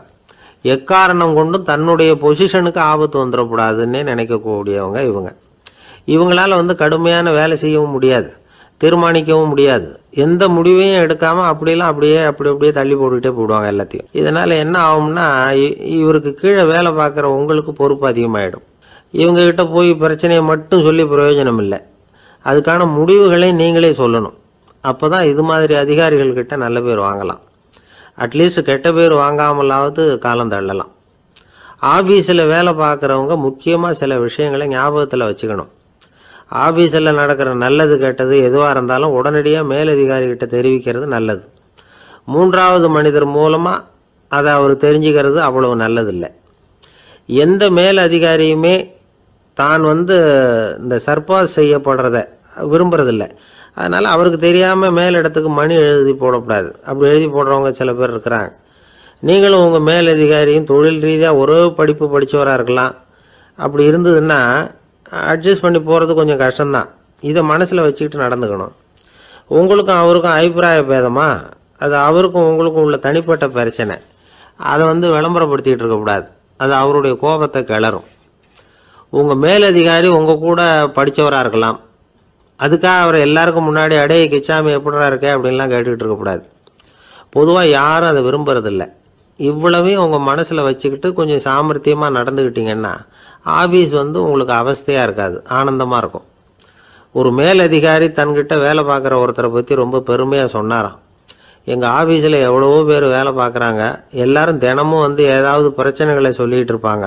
எக்காரணம் கொண்டும் தன்னுடைய பொசிஷனுக்கு ஆபத்து வந்துடக்கூடாதுன்னே நினைக்கக்கூடியவங்க இவங்க. இவங்களால கடுமையான வேலை செய்யவும் முடியாது, தீர்மானிக்கவும் முடியாது. எந்த முடிவையும் எடுக்காமல் அப்படியே தள்ளி போட்டுக்கிட்டே போடுவாங்க எல்லாத்தையும். இதனால் என்ன ஆகும்னா, இவருக்கு கீழே வேலை பார்க்குற உங்களுக்கு பொறுப்பு அதிகமாகிடும். இவங்ககிட்ட போய் பிரச்சனையை மட்டும் சொல்லி பிரயோஜனம் இல்லை, அதுக்கான முடிவுகளை நீங்களே சொல்லணும். அப்போ தான் இது மாதிரி அதிகாரிகள்கிட்ட நல்ல பேர் வாங்கலாம். அட்லீஸ்ட் கெட்ட பேர் வாங்காமலாவது காலம் தள்ளலாம். ஆஃபீஸில் வேலை பார்க்குறவங்க முக்கியமாக சில விஷயங்களை ஞாபகத்தில் வச்சுக்கணும். ஆஃபீஸில் நடக்கிற நல்லது கெட்டது எதுவாக இருந்தாலும் உடனடியாக மேலதிகாரிகிட்ட தெரிவிக்கிறது நல்லது. 3வது மனிதர் மூலமாக அதை அவர் தெரிஞ்சுக்கிறது அவ்வளவு நல்லதில்லை. எந்த மேலதிகாரியுமே தான் இந்த சர்பாஸ் செய்யப்படுறத விரும்புறதில்லை. அதனால் அவருக்கு தெரியாமல் மேலிடத்துக்கு மணி எழுதி போடக்கூடாது. அப்படி எழுதி போடுறவங்க சில பேர் இருக்கிறாங்க. நீங்களும் உங்கள் மேலதிகாரியும் தொழில் ரீதியாக ஒரே படிப்பு படித்தவராக இருக்கலாம். அப்படி இருந்ததுன்னா அட்ஜஸ்ட் பண்ணி போகிறது கொஞ்சம் கஷ்டம்தான். இதை மனசில் வச்சுக்கிட்டு நடந்துக்கணும். உங்களுக்கும் அவருக்கும் அபிப்பிராய பேதமா, அது அவருக்கும் உங்களுக்கும் உள்ள தனிப்பட்ட பிரச்சனை. அதை விளம்பரப்படுத்திக்கிட்டு இருக்கக்கூடாது, அது அவருடைய கோபத்தை கிளறும். உங்கள் மேலதிகாரி உங்கள் கூட படித்தவராக இருக்கலாம், அதுக்காக அவரை எல்லாருக்கும் முன்னாடி அடைய கிச்சாமி எப்படா இருக்க அப்படின்லாம் கேட்டுக்கிட்டு இருக்கக்கூடாது. பொதுவாக யாரும் அதை விரும்புறதில்லை. இவ்வளவையும் உங்கள் மனசில் வச்சுக்கிட்டு கொஞ்சம் சாமர்த்தியமாக நடந்துக்கிட்டீங்கன்னா ஆஃபீஸ் உங்களுக்கு அவஸ்தையாக இருக்காது, ஆனந்தமாக இருக்கும். ஒரு மேலதிகாரி தன்கிட்ட வேலை பார்க்குற ஒருத்தரை பற்றி ரொம்ப பெருமையாக சொன்னாராம். எங்கள் ஆஃபீஸில் எவ்வளவோ பேர் வேலை பார்க்குறாங்க, எல்லாரும் தினமும் ஏதாவது பிரச்சனைகளை சொல்லிகிட்டு இருப்பாங்க.